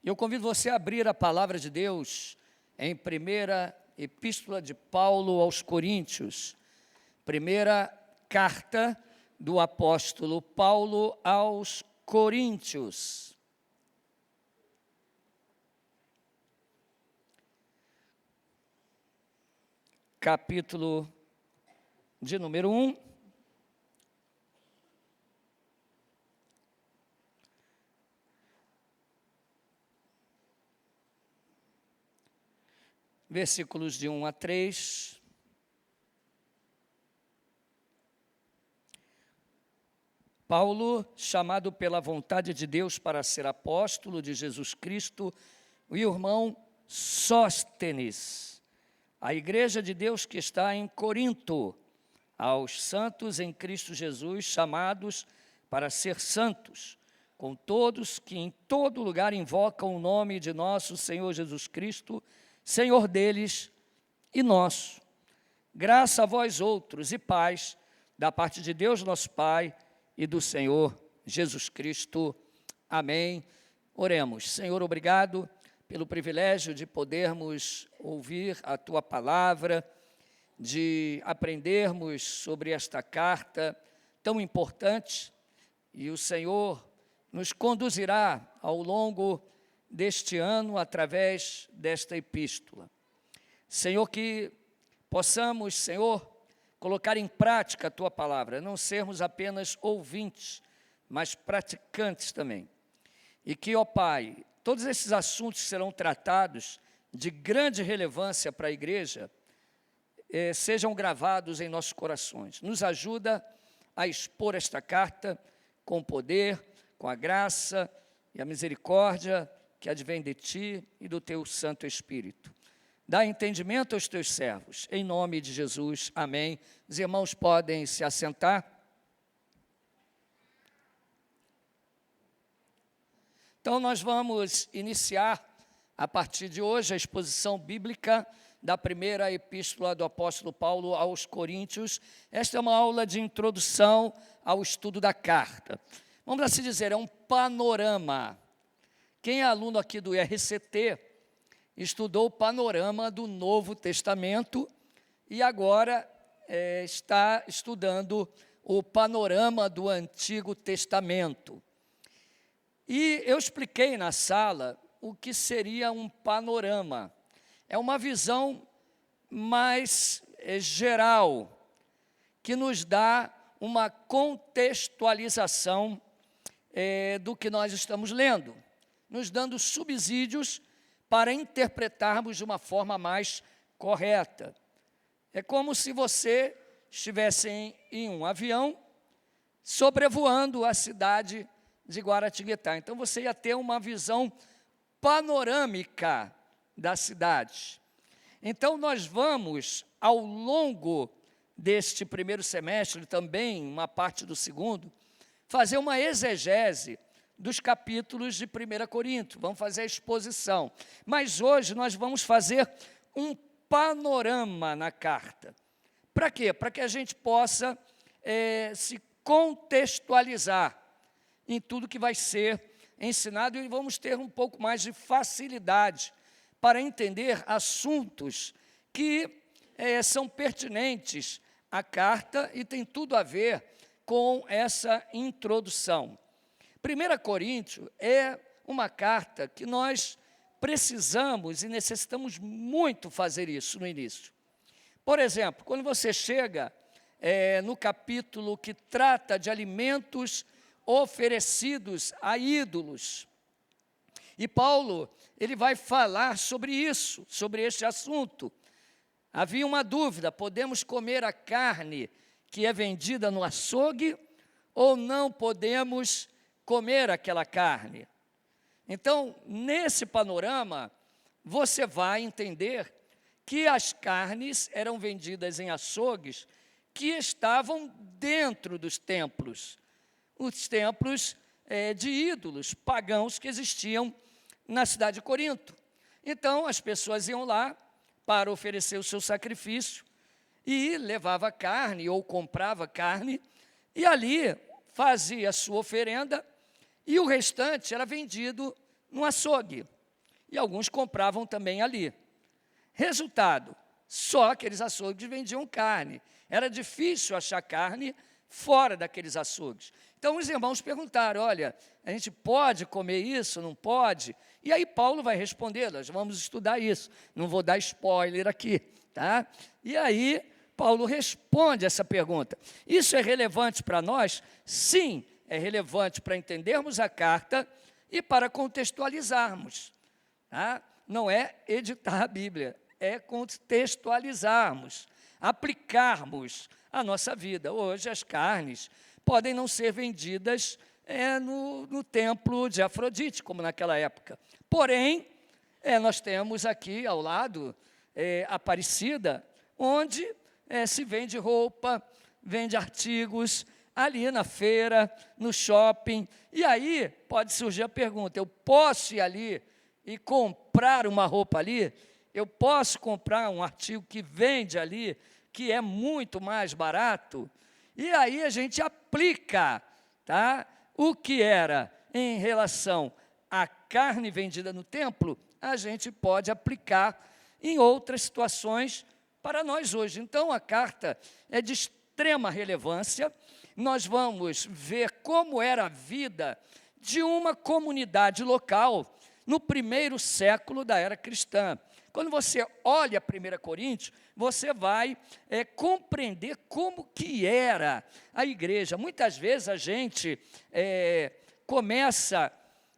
Eu convido você a abrir a palavra de Deus em primeira epístola de Paulo aos Coríntios, primeira carta do apóstolo Paulo aos Coríntios. Capítulo de número 1. Versículos de 1 a 3. Paulo, chamado pela vontade de Deus para ser apóstolo de Jesus Cristo, o irmão Sóstenes, a igreja de Deus que está em Corinto, aos santos em Cristo Jesus, chamados para ser santos, com todos que em todo lugar invocam o nome de nosso Senhor Jesus Cristo, Senhor deles e nosso. Graça a vós outros e paz, da parte de Deus nosso Pai e do Senhor Jesus Cristo. Amém. Oremos. Senhor, obrigado pelo privilégio de podermos ouvir a Tua palavra, de aprendermos sobre esta carta tão importante, e o Senhor nos conduzirá ao longo deste ano através desta epístola. Senhor, que possamos, Senhor, colocar em prática a Tua palavra, não sermos apenas ouvintes, mas praticantes também. E que, ó Pai, todos esses assuntos que serão tratados de grande relevância para a igreja, sejam gravados em nossos corações. Nos ajuda a expor esta carta com poder, com a graça e a misericórdia que advém de Ti e do Teu Santo Espírito. Dá entendimento aos Teus servos, em nome de Jesus, amém. Os irmãos podem se assentar. Então, nós vamos iniciar, a partir de hoje, a exposição bíblica da primeira epístola do apóstolo Paulo aos Coríntios. Esta é uma aula de introdução ao estudo da carta. Vamos assim dizer, é um panorama. Quem é aluno aqui do IRCT estudou o panorama do Novo Testamento e agora está estudando o panorama do Antigo Testamento. E eu expliquei na sala o que seria um panorama. É uma visão mais geral, que nos dá uma contextualização do que nós estamos lendo, nos dando subsídios para interpretarmos de uma forma mais correta. É como se você estivesse em um avião sobrevoando a cidade de Guaratinguetá. Então, você ia ter uma visão panorâmica da cidade. Então, nós vamos, ao longo deste primeiro semestre, também uma parte do segundo, fazer uma exegese dos capítulos de 1 Coríntios, vamos fazer a exposição. Mas hoje nós vamos fazer um panorama na carta. Para quê? Para que a gente possa se contextualizar em tudo que vai ser ensinado e vamos ter um pouco mais de facilidade para entender assuntos que são pertinentes à carta e tem tudo a ver com essa introdução. 1 Coríntios é uma carta que nós precisamos e necessitamos muito fazer isso no início. Por exemplo, quando você chega no capítulo que trata de alimentos oferecidos a ídolos, e Paulo, ele vai falar sobre isso, sobre este assunto. Havia uma dúvida, podemos comer a carne que é vendida no açougue ou não podemos comer aquela carne? Então, nesse panorama, você vai entender que as carnes eram vendidas em açougues que estavam dentro dos templos, os templos de ídolos pagãos que existiam na cidade de Corinto. Então, as pessoas iam lá para oferecer o seu sacrifício e levava carne ou comprava carne e ali fazia a sua oferenda e o restante era vendido no açougue. e alguns compravam também ali. Resultado, só aqueles açougues vendiam carne. Era difícil achar carne fora daqueles açougues. Então, os irmãos perguntaram, olha, a gente pode comer isso, não pode? E aí Paulo vai responder, nós vamos estudar isso. Não vou dar spoiler aqui, tá? E aí Paulo responde essa pergunta. Isso é relevante para nós? Sim, é relevante para entendermos a carta e para contextualizarmos. Tá? Não é editar a Bíblia, é contextualizarmos, aplicarmos a nossa vida. Hoje as carnes podem não ser vendidas no templo de Afrodite, como naquela época. Porém, nós temos aqui ao lado Aparecida, onde se vende roupa, vende artigos, ali na feira, no shopping. E aí pode surgir a pergunta, eu posso ir ali e comprar uma roupa ali? Eu posso comprar um artigo que vende ali, que é muito mais barato? E aí a gente aplica, tá? O que era em relação à carne vendida no templo, a gente pode aplicar em outras situações para nós hoje. Então, a carta é de extrema relevância. Nós vamos ver como era a vida de uma comunidade local no primeiro século da era cristã. Quando você olha 1 Coríntios, você vai compreender como que era a igreja. Muitas vezes a gente começa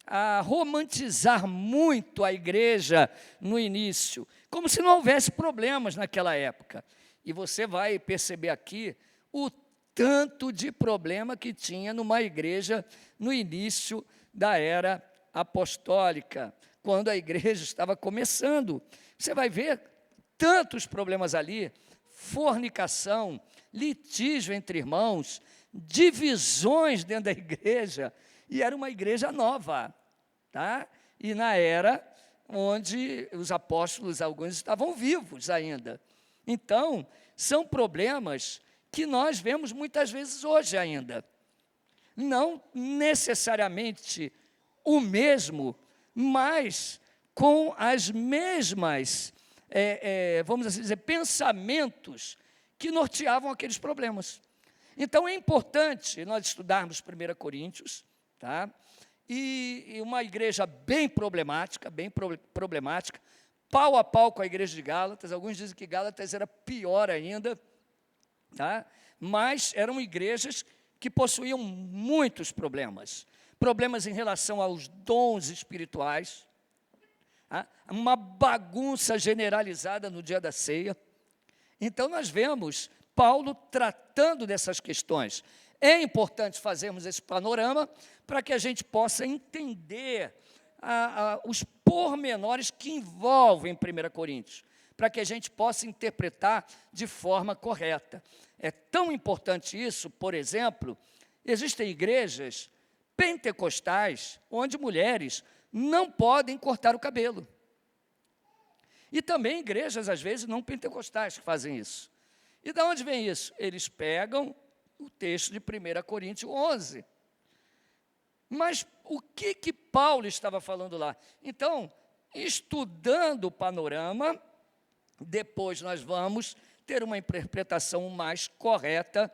a romantizar muito a igreja no início, como se não houvesse problemas naquela época. E você vai perceber aqui o tanto de problema que tinha numa igreja no início da era apostólica, quando a igreja estava começando. Você vai ver tantos problemas ali, fornicação, litígio entre irmãos, divisões dentro da igreja, e era uma igreja nova, tá? E na era onde os apóstolos, alguns estavam vivos ainda. Então, são problemas que nós vemos muitas vezes hoje ainda. Não necessariamente o mesmo, mas com as mesmas, vamos assim dizer, pensamentos que norteavam aqueles problemas. Então, é importante nós estudarmos 1 Coríntios, tá? E uma igreja bem problemática, pau a pau com a igreja de Gálatas. Alguns dizem que Gálatas era pior ainda, tá? Mas eram igrejas que possuíam muitos problemas. Problemas em relação aos dons espirituais, tá? Uma bagunça generalizada no dia da ceia. Então, nós vemos Paulo tratando dessas questões. É importante fazermos esse panorama para que a gente possa entender os pormenores que envolvem 1 Coríntios, para que a gente possa interpretar de forma correta. É tão importante isso, por exemplo, existem igrejas pentecostais onde mulheres não podem cortar o cabelo. E também igrejas, às vezes, não pentecostais que fazem isso. E de onde vem isso? Eles pegam o texto de 1 Coríntios 11. Mas o que Paulo estava falando lá? Então, estudando o panorama, depois nós vamos ter uma interpretação mais correta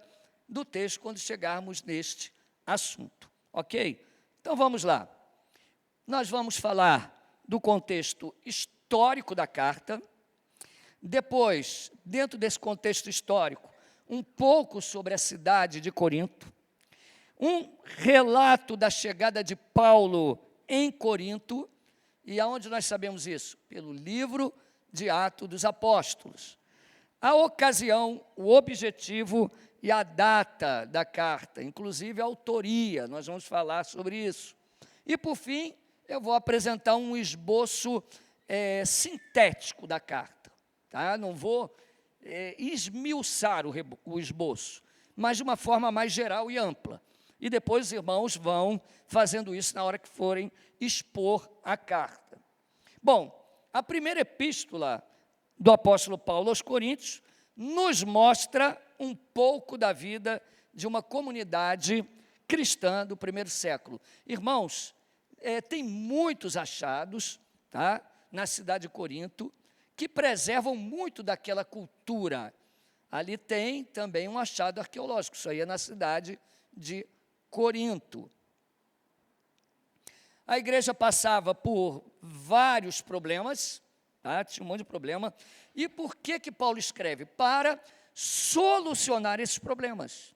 do texto quando chegarmos neste assunto, ok? Então, vamos lá. Nós vamos falar do contexto histórico da carta. Depois, dentro desse contexto histórico, um pouco sobre a cidade de Corinto, um relato da chegada de Paulo em Corinto, e aonde nós sabemos isso? Pelo livro de Atos dos Apóstolos. A ocasião, o objetivo e a data da carta, inclusive a autoria, nós vamos falar sobre isso. E, por fim, eu vou apresentar um esboço sintético da carta. Tá? Não vou esmiuçar o esboço, mas de uma forma mais geral e ampla. E depois os irmãos vão fazendo isso na hora que forem expor a carta. Bom, a primeira epístola do apóstolo Paulo aos Coríntios nos mostra um pouco da vida de uma comunidade cristã do primeiro século. Irmãos, tem muitos achados, tá? na cidade de Corinto, que preservam muito daquela cultura. Ali tem também um achado arqueológico, isso aí é na cidade de Corinto. A igreja passava por vários problemas, tá? Tinha um monte de problema. E por que Paulo escreve? Para solucionar esses problemas.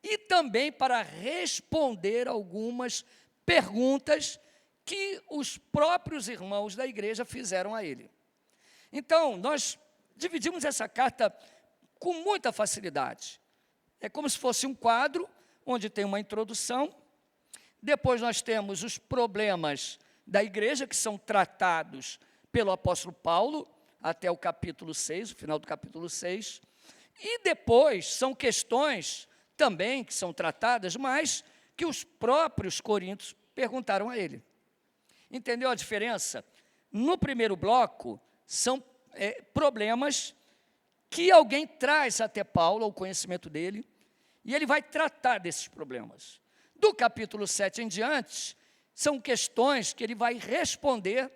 E também para responder algumas perguntas que os próprios irmãos da igreja fizeram a ele. Então, nós dividimos essa carta com muita facilidade. É como se fosse um quadro, onde tem uma introdução. Depois nós temos os problemas da igreja, que são tratados pelo apóstolo Paulo, até o capítulo 6, o final do capítulo 6. E depois são questões também que são tratadas, mas que os próprios coríntios perguntaram a ele. Entendeu a diferença? No primeiro bloco, são problemas que alguém traz até Paulo, ao conhecimento dele, e ele vai tratar desses problemas. Do capítulo 7 em diante, são questões que ele vai responder,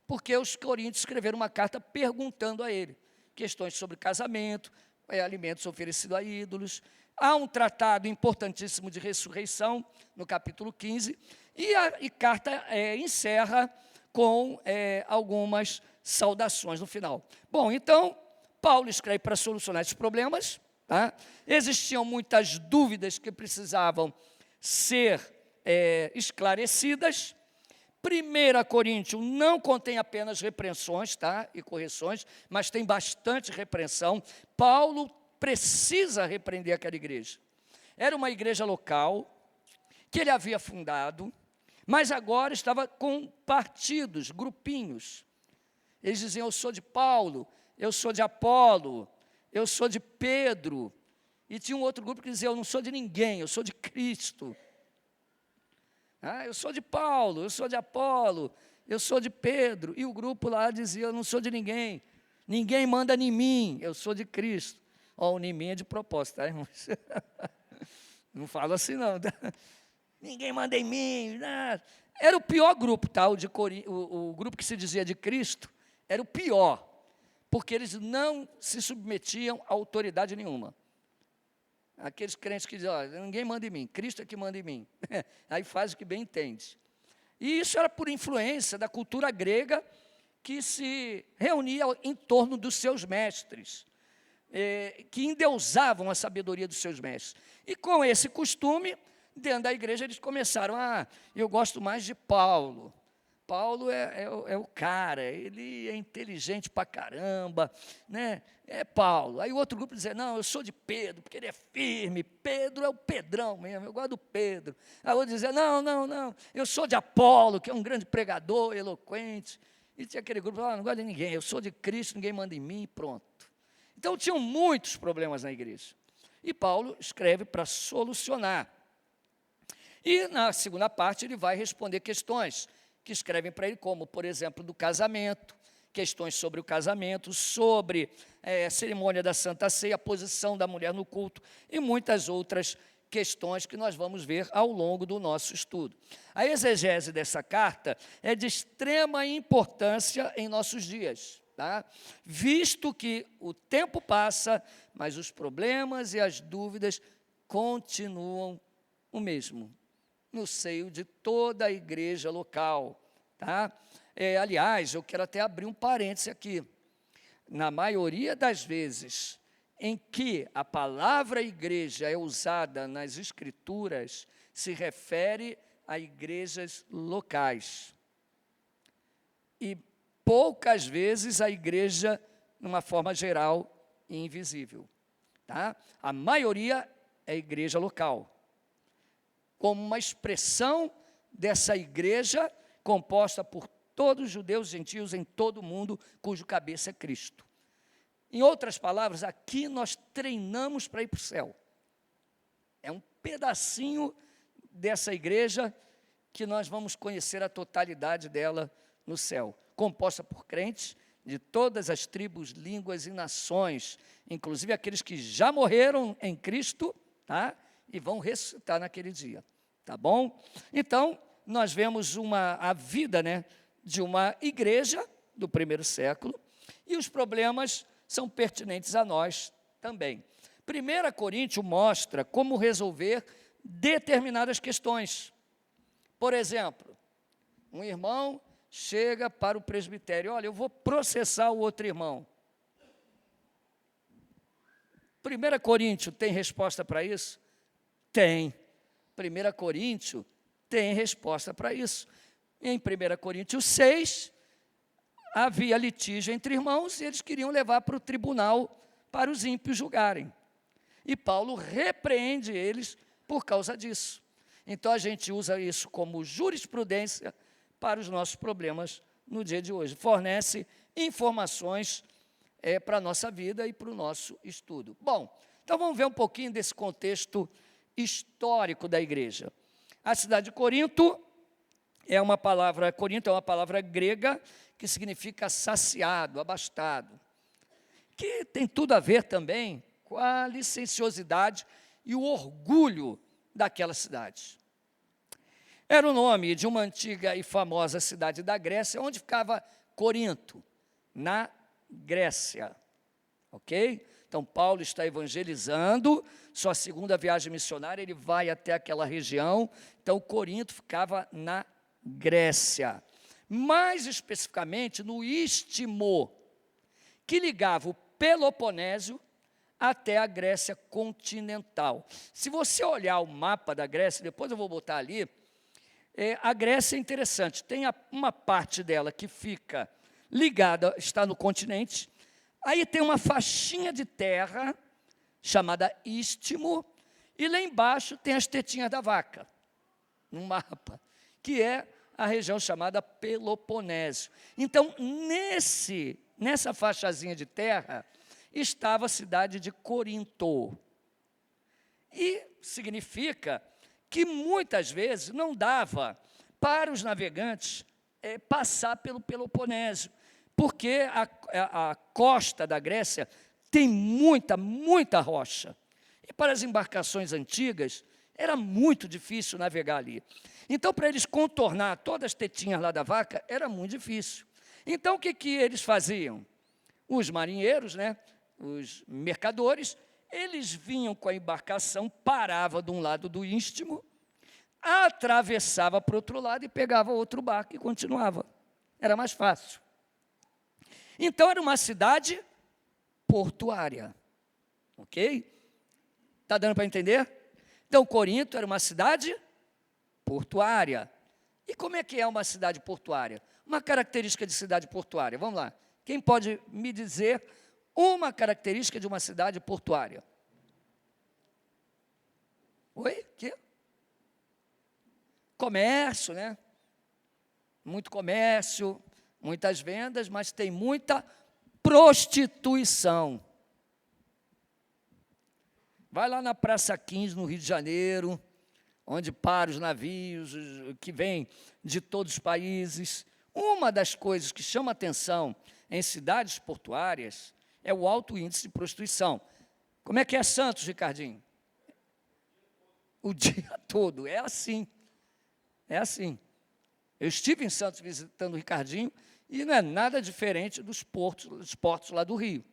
porque os coríntios escreveram uma carta perguntando a ele. Questões sobre casamento, alimentos oferecidos a ídolos. Há um tratado importantíssimo de ressurreição, no capítulo 15, e a carta encerra com algumas saudações no final. Bom, então, Paulo escreve para solucionar esses problemas. Tá? Existiam muitas dúvidas que precisavam ser esclarecidas. 1 Coríntios não contém apenas repreensões, tá? E correções, mas tem bastante repreensão. Paulo precisa repreender aquela igreja. Era uma igreja local, que ele havia fundado, mas agora estava com partidos, grupinhos. Eles diziam, eu sou de Paulo, eu sou de Apolo, eu sou de Pedro. E tinha um outro grupo que dizia, eu não sou de ninguém, eu sou de Cristo. Eu sou de Paulo, eu sou de Apolo, eu sou de Pedro. E o grupo lá dizia, eu não sou de ninguém, ninguém manda em mim, eu sou de Cristo. O em mim é de propósito, tá, irmãos? Não falo assim não. Ninguém manda em mim. Não. Era o pior grupo, tá? O grupo que se dizia de Cristo era o pior, porque eles não se submetiam a autoridade nenhuma. Aqueles crentes que dizem, ninguém manda em mim, Cristo é que manda em mim. Aí faz o que bem entende. E isso era por influência da cultura grega, que se reunia em torno dos seus mestres, que endeusavam a sabedoria dos seus mestres. E com esse costume, dentro da igreja, eles começaram, eu gosto mais de Paulo. Paulo é o cara, ele é inteligente pra caramba, né? É Paulo. Aí o outro grupo dizia, não, eu sou de Pedro, porque ele é firme, Pedro é o Pedrão mesmo, eu gosto do Pedro. Aí o outro dizia, não, eu sou de Apolo, que é um grande pregador, eloquente. E tinha aquele grupo, não gosto de ninguém, eu sou de Cristo, ninguém manda em mim, pronto. Então tinham muitos problemas na igreja. E Paulo escreve para solucionar. E na segunda parte ele vai responder questões que escrevem para ele, como, por exemplo, do casamento, questões sobre o casamento, sobre a cerimônia da Santa Ceia, a posição da mulher no culto e muitas outras questões que nós vamos ver ao longo do nosso estudo. A exegese dessa carta é de extrema importância em nossos dias, tá? Visto que o tempo passa, mas os problemas e as dúvidas continuam o mesmo, no seio de toda a igreja local, tá? Aliás, eu quero até abrir um parêntese aqui. Na maioria das vezes em que a palavra igreja é usada nas escrituras, se refere a igrejas locais. E poucas vezes a igreja, numa forma geral e invisível, tá? A maioria é igreja local, como uma expressão dessa igreja composta por todos os judeus e gentios em todo o mundo, cujo cabeça é Cristo. Em outras palavras, aqui nós treinamos para ir para o céu. É um pedacinho dessa igreja que nós vamos conhecer a totalidade dela no céu, composta por crentes de todas as tribos, línguas e nações, inclusive aqueles que já morreram em Cristo, tá? E vão ressuscitar naquele dia, tá bom? Então, nós vemos a vida, né, de uma igreja, do primeiro século, e os problemas são pertinentes a nós também. 1 Coríntios mostra como resolver determinadas questões. Por exemplo, um irmão chega para o presbitério: olha, eu vou processar o outro irmão. 1 Coríntios tem resposta para isso? Tem. 1 Coríntios tem resposta para isso. Em 1 Coríntios 6, havia litígio entre irmãos e eles queriam levar para o tribunal para os ímpios julgarem. E Paulo repreende eles por causa disso. Então, a gente usa isso como jurisprudência para os nossos problemas no dia de hoje. Fornece informações para a nossa vida e para o nosso estudo. Bom, então vamos ver um pouquinho desse contexto histórico da igreja. A cidade de Corinto é uma palavra grega que significa saciado, abastado, que tem tudo a ver também com a licenciosidade e o orgulho daquela cidade. Era o nome de uma antiga e famosa cidade da Grécia, onde ficava Corinto, na Grécia, ok? Então, Paulo está evangelizando, sua segunda viagem missionária, ele vai até aquela região. Então, Corinto ficava na Grécia, mais especificamente no istmo, que ligava o Peloponésio até a Grécia continental. Se você olhar o mapa da Grécia, depois eu vou botar ali, a Grécia é interessante, tem uma parte dela que fica ligada, está no continente, aí tem uma faixinha de terra, chamada istmo, e lá embaixo tem as tetinhas da vaca, no mapa, que é a região chamada Peloponésio. Então, nessa faixazinha de terra, estava a cidade de Corinto. E significa que muitas vezes não dava para os navegantes passar pelo Peloponésio, porque a costa da Grécia tem muita rocha. E para as embarcações antigas, era muito difícil navegar ali. Então, para eles contornar todas as tetinhas lá da vaca, era muito difícil. Então, o que eles faziam? Os marinheiros, os mercadores, eles vinham com a embarcação, parava de um lado do istmo, atravessava para o outro lado e pegava outro barco e continuava. Era mais fácil. Então, era uma cidade portuária, ok? Está dando para entender? Então, Corinto era uma cidade portuária. E como é que é uma cidade portuária? Uma característica de cidade portuária, vamos lá. Quem pode me dizer uma característica de uma cidade portuária? Oi? Que? Comércio, Muito comércio, muitas vendas, mas tem muita prostituição. Vai lá na Praça 15, no Rio de Janeiro, onde param os navios que vêm de todos os países. Uma das coisas que chama atenção em cidades portuárias é o alto índice de prostituição. Como é que é Santos, Ricardinho? O dia todo, é assim. É assim. Eu estive em Santos visitando o Ricardinho e não é nada diferente dos portos lá do Rio.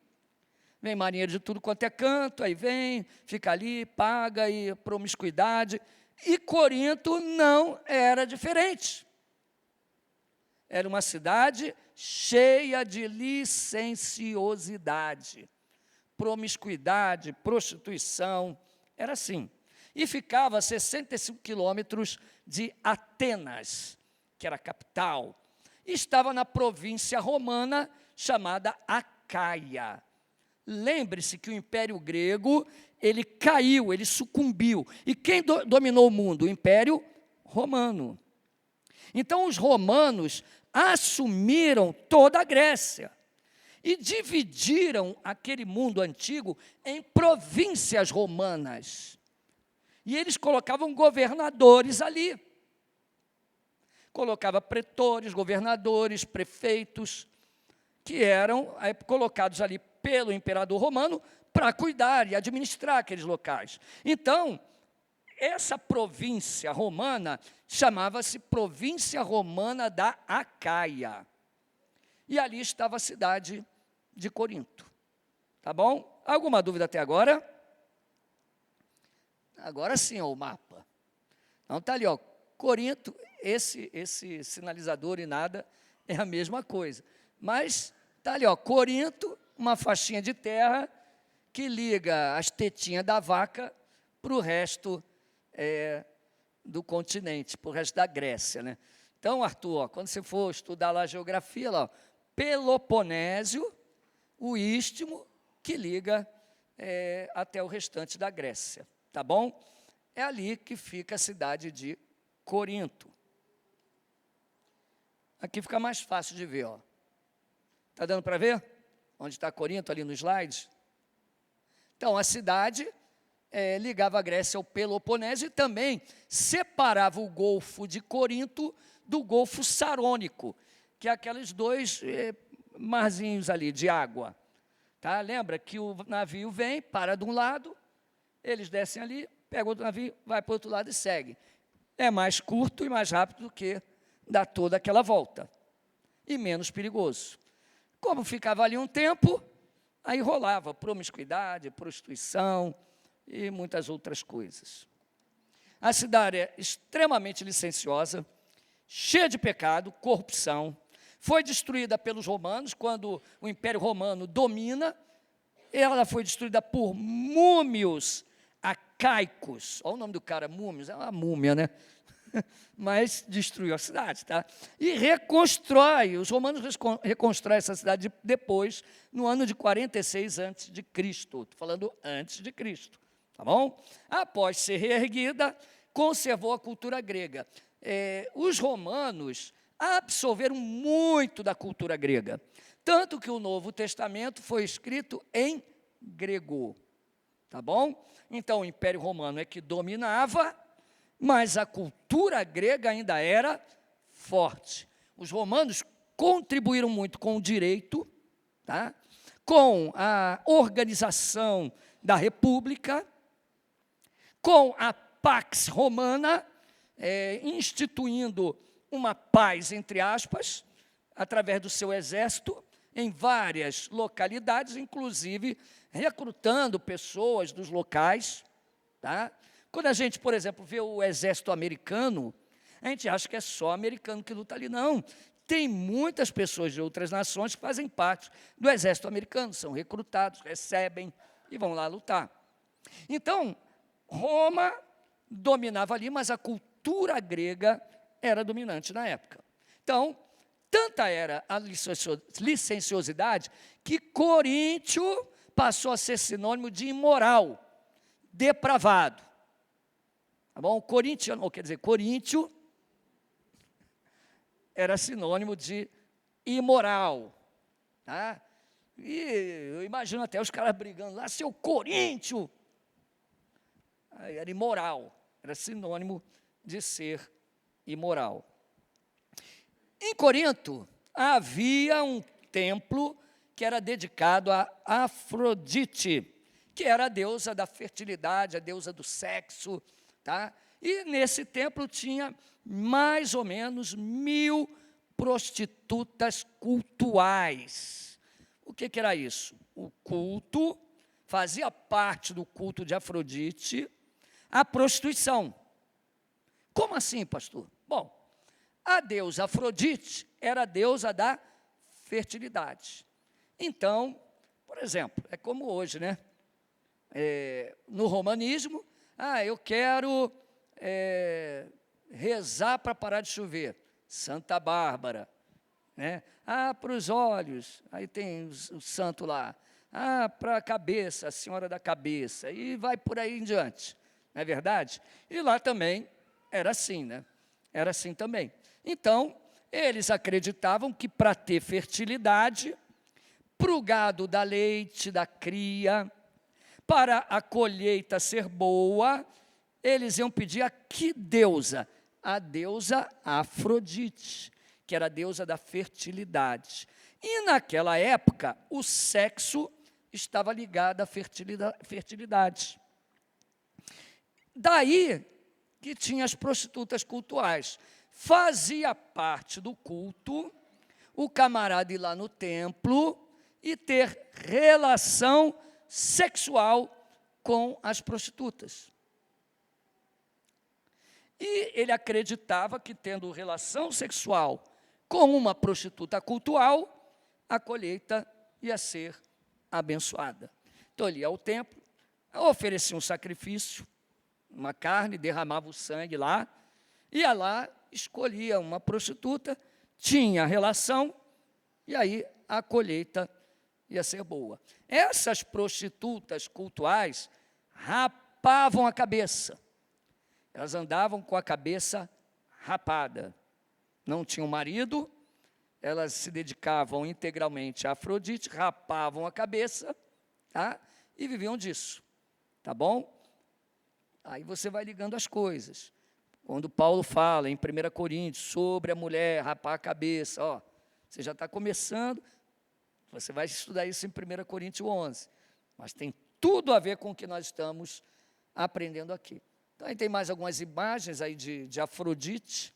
Vem marinheiro de tudo quanto é canto, aí vem, fica ali, paga, e promiscuidade. E Corinto não era diferente. Era uma cidade cheia de licenciosidade, promiscuidade, prostituição, era assim. E ficava a 65 quilômetros de Atenas, que era a capital. E estava na província romana chamada Acaia. Lembre-se que o Império Grego, ele caiu, ele sucumbiu. E quem dominou o mundo? O Império Romano. Então, os romanos assumiram toda a Grécia e dividiram aquele mundo antigo em províncias romanas. E eles colocavam governadores ali. Colocava pretores, governadores, prefeitos, que eram colocados ali pelo imperador romano para cuidar e administrar aqueles locais. Então, essa província romana chamava-se Província Romana da Acaia. e ali estava a cidade de Corinto. Tá bom? Alguma dúvida até agora? Agora sim, ó, o mapa. Então está ali, ó, Corinto, esse sinalizador e nada é a mesma coisa. Mas está ali, ó, Corinto, uma faixinha de terra que liga as tetinhas da vaca para o resto do continente, para o resto da Grécia, né? Então, Arthur, ó, quando você for estudar lá a geografia, lá, ó, Peloponésio, o istmo que liga até o restante da Grécia, tá bom? É ali que fica a cidade de Corinto. Aqui fica mais fácil de ver, ó. Tá dando para ver? Onde está Corinto, ali no slide? Então, a cidade ligava a Grécia ao Peloponésio e também separava o Golfo de Corinto do Golfo Sarônico, que é aqueles dois marzinhos ali de água. Tá? Lembra que o navio vem, para de um lado, eles descem ali, pegam outro navio, vai para o outro lado e segue. É mais curto e mais rápido do que dar toda aquela volta. E menos perigoso. Como ficava ali um tempo, aí rolava promiscuidade, prostituição e muitas outras coisas. A cidade é extremamente licenciosa, cheia de pecado, corrupção. Foi destruída pelos romanos, quando o Império Romano domina. Ela foi destruída por múmios arcaicos. Olha o nome do cara, múmios, é uma múmia, né? Mas destruiu a cidade, tá? E reconstrói, os romanos reconstroem essa cidade depois, no ano de 46 a.C., estou falando antes de Cristo, tá bom? Após ser reerguida, conservou a cultura grega. Os romanos absorveram muito da cultura grega, tanto que o Novo Testamento foi escrito em grego, tá bom? Então, o Império Romano é que dominava, mas a cultura grega ainda era forte. Os romanos contribuíram muito com o direito, tá? Com a organização da república, com a Pax Romana, instituindo uma paz, entre aspas, através do seu exército, em várias localidades, inclusive recrutando pessoas dos locais, tá? Quando a gente, por exemplo, vê o exército americano, a gente acha que é só americano que luta ali. Não, tem muitas pessoas de outras nações que fazem parte do exército americano, são recrutados, recebem e vão lá lutar. Então, Roma dominava ali, mas a cultura grega era dominante na época. Então, tanta era a licenciosidade que Coríntio passou a ser sinônimo de imoral, depravado. Tá bom? Coríntio era sinônimo de imoral. Tá? E eu imagino até os caras brigando lá, seu Coríntio. Era imoral, era sinônimo de ser imoral. Em Corinto, havia um templo que era dedicado a Afrodite, que era a deusa da fertilidade, a deusa do sexo, tá? E nesse templo tinha mais ou menos 1000 prostitutas cultuais. O que era isso? O culto, fazia parte do culto de Afrodite, a prostituição. Como assim, pastor? Bom, a deusa Afrodite era a deusa da fertilidade. Então, por exemplo, é como hoje, né? No romanismo, eu quero rezar para parar de chover, Santa Bárbara, né? Para os olhos, aí tem o santo lá, para a cabeça, a senhora da cabeça, e vai por aí em diante, não é verdade? E lá também era assim, né? Era assim também. Então, eles acreditavam que para ter fertilidade, para o gado dar leite, da cria, para a colheita ser boa, eles iam pedir a que deusa? A deusa Afrodite, que era a deusa da fertilidade. E naquela época, o sexo estava ligado à fertilidade. Daí que tinha as prostitutas cultuais. Fazia parte do culto o camarada ir lá no templo e ter relação sexual com as prostitutas. E ele acreditava que, tendo relação sexual com uma prostituta cultual, a colheita ia ser abençoada. Então, ele ia ao templo, oferecia um sacrifício, uma carne, derramava o sangue lá, ia lá, escolhia uma prostituta, tinha relação, e aí a colheita ia ser boa. Essas prostitutas cultuais rapavam a cabeça. Elas andavam com a cabeça rapada. Não tinham marido, elas se dedicavam integralmente a Afrodite, rapavam a cabeça, tá? E viviam disso, tá bom? Aí você vai ligando as coisas. Quando Paulo fala em 1 Coríntios sobre a mulher rapar a cabeça, ó, você já está começando, você vai estudar isso em 1 Coríntios 11, mas tem tudo a ver com o que nós estamos aprendendo aqui. Então, aí tem mais algumas imagens aí de Afrodite.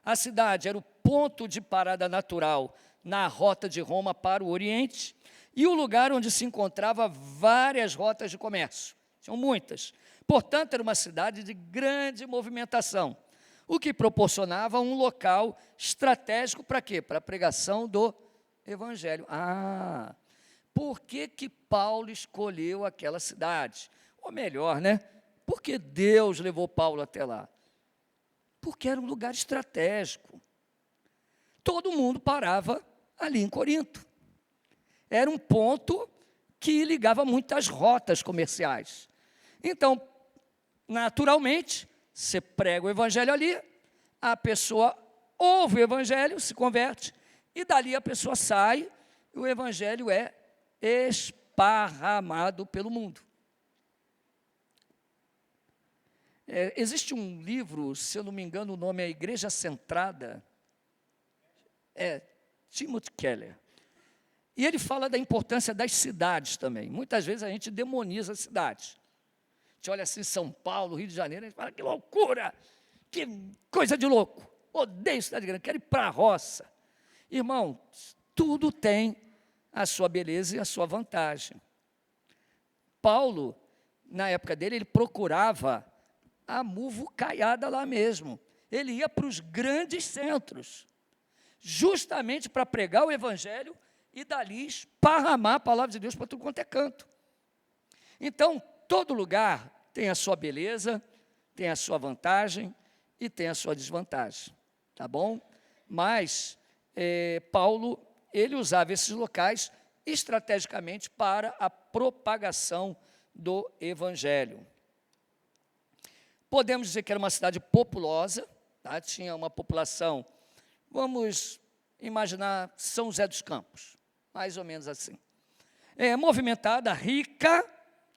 A cidade era o ponto de parada natural na rota de Roma para o Oriente e o lugar onde se encontrava várias rotas de comércio. Tinham muitas. Portanto, era uma cidade de grande movimentação, o que proporcionava um local estratégico para quê? Para a pregação do Evangelho. Por que Paulo escolheu aquela cidade? Ou melhor, né? Por que Deus levou Paulo até lá? Porque era um lugar estratégico. Todo mundo parava ali em Corinto. Era um ponto que ligava muitas rotas comerciais. Então, naturalmente, você prega o evangelho ali, a pessoa ouve o evangelho, se converte, e dali a pessoa sai, e o evangelho é esparramado pelo mundo. Existe um livro, se eu não me engano, o nome é Igreja Centrada, Timothy Keller. E ele fala da importância das cidades também. Muitas vezes a gente demoniza as cidades. A gente olha assim, São Paulo, Rio de Janeiro, a gente fala, que loucura, que coisa de louco. Odeio cidade grande, quero ir para a roça. Irmão, tudo tem a sua beleza e a sua vantagem. Paulo, na época dele, ele procurava a muvucaiada lá mesmo. Ele ia para os grandes centros, justamente para pregar o evangelho e dali esparramar a palavra de Deus para tudo quanto é canto. Então, todo lugar tem a sua beleza, tem a sua vantagem e tem a sua desvantagem, tá bom? Mas Paulo, ele usava esses locais estrategicamente para a propagação do evangelho. Podemos dizer que era uma cidade populosa, tá? Tinha uma população, vamos imaginar São José dos Campos, mais ou menos assim. Movimentada, rica,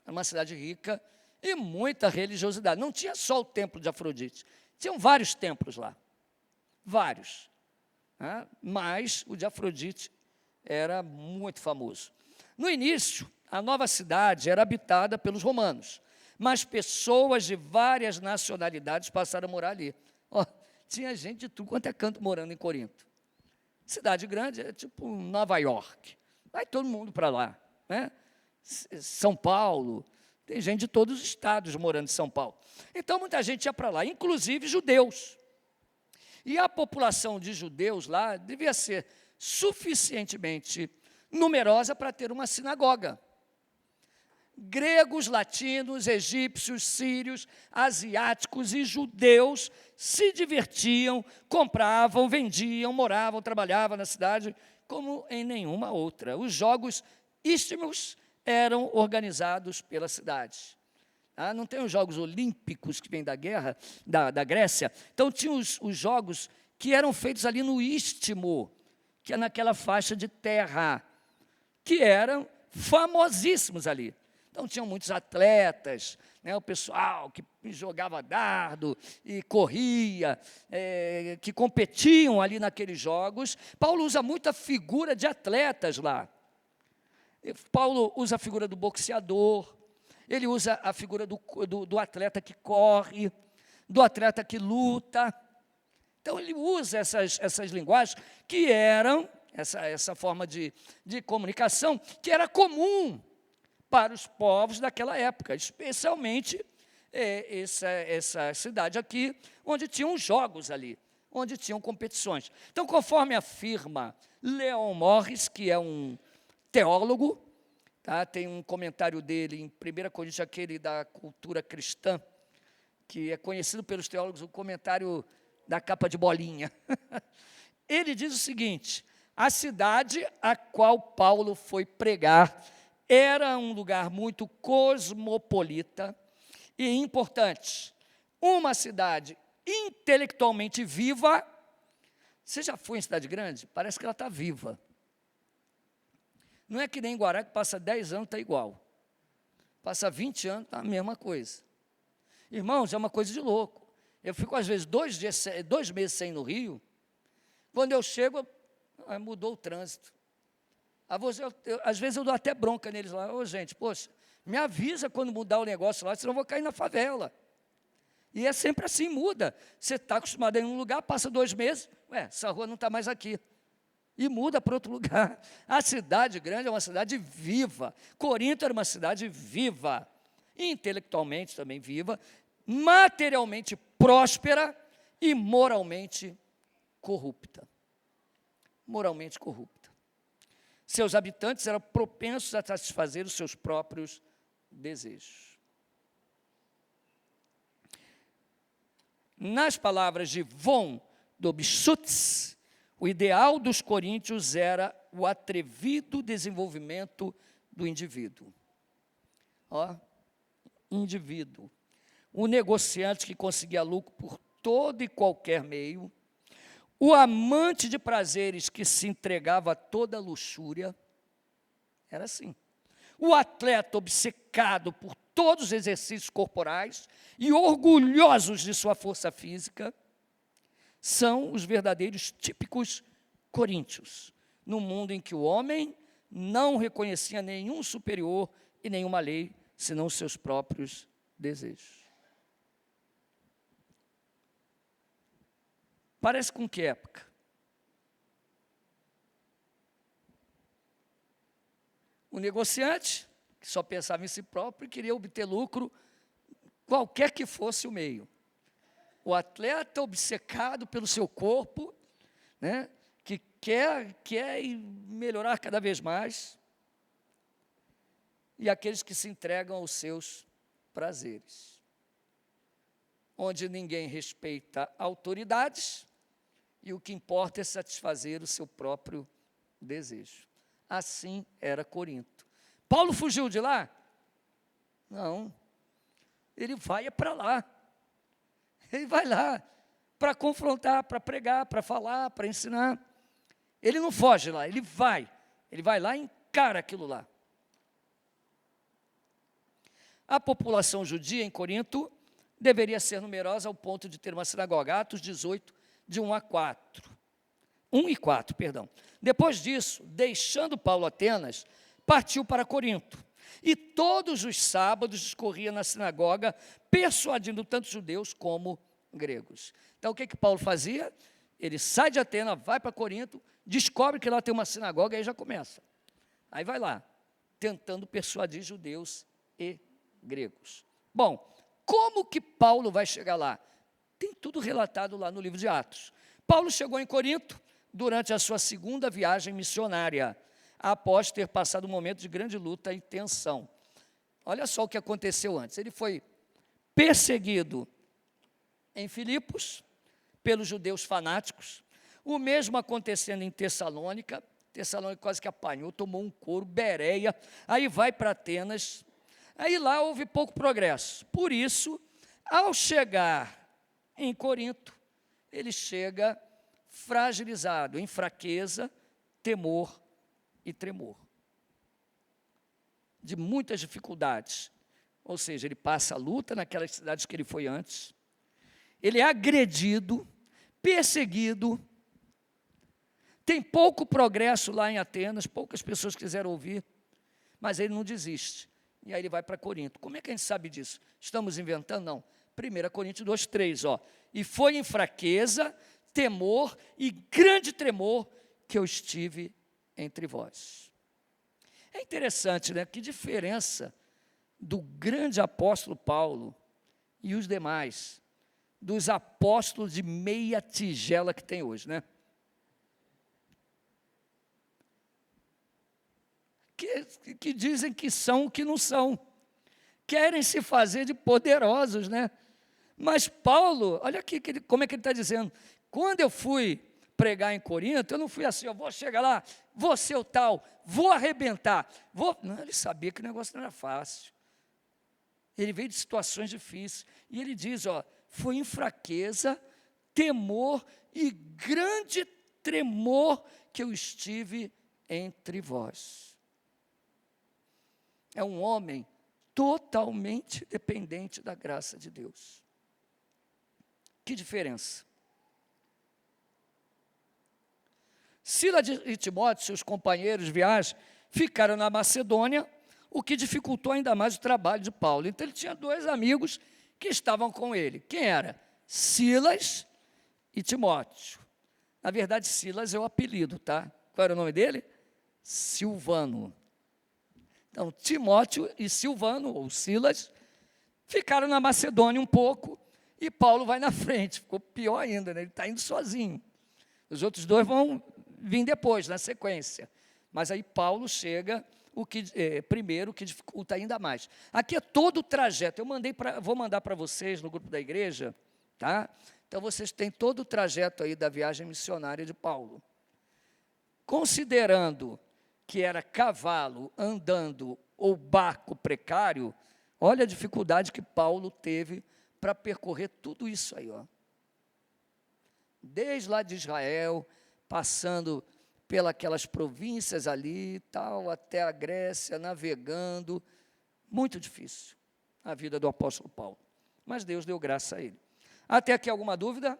era uma cidade rica e muita religiosidade. Não tinha só o templo de Afrodite, tinham vários templos lá, vários. Né? Mas o de Afrodite era muito famoso. No início, a nova cidade era habitada pelos romanos, mas pessoas de várias nacionalidades passaram a morar ali. Tinha gente de tudo quanto é canto morando em Corinto. Cidade grande é tipo Nova York. Vai todo mundo para lá. Né? São Paulo, tem gente de todos os estados morando em São Paulo. Então, muita gente ia para lá, inclusive judeus. E a população de judeus lá devia ser suficientemente numerosa para ter uma sinagoga. Gregos, latinos, egípcios, sírios, asiáticos e judeus se divertiam, compravam, vendiam, moravam, trabalhavam na cidade como em nenhuma outra. Os jogos istmos eram organizados pela cidade. Não tem os Jogos Olímpicos que vêm da guerra, da Grécia. Então, tinha os jogos que eram feitos ali no Istmo, que é naquela faixa de terra, que eram famosíssimos ali. Então, tinham muitos atletas, né, o pessoal que jogava dardo e corria, que competiam ali naqueles jogos. Paulo usa muito a figura de atletas lá. Paulo usa a figura do boxeador, ele usa a figura do atleta que corre, do atleta que luta. Então, ele usa essas linguagens que eram, essa forma de comunicação, que era comum para os povos daquela época, especialmente essa cidade aqui, onde tinham jogos ali, onde tinham competições. Então, conforme afirma Leon Morris, que é um teólogo, tá? Tem um comentário dele em 1 Coríntios, aquele da cultura cristã, que é conhecido pelos teólogos, o comentário da capa de bolinha. Ele diz o seguinte: a cidade a qual Paulo foi pregar era um lugar muito cosmopolita e importante, uma cidade intelectualmente viva. Você já foi em cidade grande? Parece que ela está viva. Não é que nem Guará, que passa 10 anos, está igual. Passa 20 anos, está a mesma coisa. Irmãos, é uma coisa de louco. Eu fico, às vezes, 2 meses sem ir no Rio. Quando eu chego, mudou o trânsito. Às vezes eu dou até bronca neles lá. Ô, gente, poxa, me avisa quando mudar o negócio lá, senão eu vou cair na favela. E é sempre assim, muda. Você está acostumado a ir em um lugar, passa 2 meses, essa rua não está mais aqui. E muda para outro lugar. A cidade grande é uma cidade viva. Corinto era uma cidade viva. Intelectualmente também viva, materialmente próspera e moralmente corrupta. Moralmente corrupta. Seus habitantes eram propensos a satisfazer os seus próprios desejos. Nas palavras de von Dobschutz, o ideal dos coríntios era o atrevido desenvolvimento do indivíduo. Indivíduo. O negociante que conseguia lucro por todo e qualquer meio, o amante de prazeres que se entregava a toda luxúria, era assim. O atleta obcecado por todos os exercícios corporais e orgulhosos de sua força física, são os verdadeiros típicos coríntios, no mundo em que o homem não reconhecia nenhum superior e nenhuma lei, senão os seus próprios desejos. Parece com que época? O negociante, que só pensava em si próprio e queria obter lucro, qualquer que fosse o meio. O atleta obcecado pelo seu corpo, né, que quer melhorar cada vez mais, e aqueles que se entregam aos seus prazeres, onde ninguém respeita autoridades e o que importa é satisfazer o seu próprio desejo. Assim era Corinto. Paulo fugiu de lá? Não. Ele vai para lá. Ele vai lá para confrontar, para pregar, para falar, para ensinar. Ele não foge lá, ele vai lá e encara aquilo lá. A população judia em Corinto deveria ser numerosa ao ponto de ter uma sinagoga. Atos 18, de 1 e 4, perdão. Depois disso, deixando Paulo Atenas, partiu para Corinto. E todos os sábados discorria na sinagoga, persuadindo tanto judeus como gregos. Então, o que Paulo fazia? Ele sai de Atenas, vai para Corinto, descobre que lá tem uma sinagoga, e aí já começa. Aí vai lá, tentando persuadir judeus e gregos. Bom, como que Paulo vai chegar lá? Tem tudo relatado lá no livro de Atos. Paulo chegou em Corinto durante a sua segunda viagem missionária, após ter passado um momento de grande luta e tensão. Olha só o que aconteceu antes. Ele foi perseguido em Filipos pelos judeus fanáticos, o mesmo acontecendo em Tessalônica. Tessalônica quase que apanhou, tomou um couro, Bereia, aí vai para Atenas. Aí lá houve pouco progresso. Por isso, ao chegar em Corinto, ele chega fragilizado, em fraqueza, temor e tremor. De muitas dificuldades. Ou seja, ele passa a luta naquelas cidades que ele foi antes. Ele é agredido, perseguido. Tem pouco progresso lá em Atenas, poucas pessoas quiseram ouvir, mas ele não desiste. E aí ele vai para Corinto. Como é que a gente sabe disso? Estamos inventando? Não. 1 Coríntios 2:3, ó. E foi em fraqueza, temor e grande tremor que eu estive entre vós. É interessante, né? Que diferença do grande apóstolo Paulo e os demais, dos apóstolos de meia tigela que tem hoje, né? Que dizem que são o que não são, querem se fazer de poderosos, né? Mas Paulo, olha aqui como é que ele está dizendo, quando eu fui pregar em Corinto, eu não fui assim, eu vou chegar lá, vou ser o tal, vou arrebentar, vou... Não, ele sabia que o negócio não era fácil, ele veio de situações difíceis, e ele diz, ó, foi em fraqueza, temor e grande tremor que eu estive entre vós. É um homem totalmente dependente da graça de Deus. Que diferença? Silas e Timóteo, seus companheiros de viagem, ficaram na Macedônia, o que dificultou ainda mais o trabalho de Paulo. Então ele tinha 2 amigos que estavam com ele. Quem era? Silas e Timóteo. Na verdade, Silas é o apelido, tá? Qual era o nome dele? Silvano. Então, Timóteo e Silvano, ou Silas, ficaram na Macedônia um pouco, e Paulo vai na frente. Ficou pior ainda, né? Ele está indo sozinho. Os outros 2 vão vir depois, na sequência. Mas aí Paulo chega, primeiro, o que dificulta ainda mais. Aqui é todo o trajeto. Vou mandar para vocês no grupo da igreja, tá? Então, vocês têm todo o trajeto aí da viagem missionária de Paulo. Considerando que era cavalo andando ou barco precário, olha a dificuldade que Paulo teve para percorrer tudo isso aí, ó. Desde lá de Israel, passando pelas províncias ali, tal, até a Grécia, navegando, muito difícil a vida do apóstolo Paulo, mas Deus deu graça a ele. Até aqui alguma dúvida?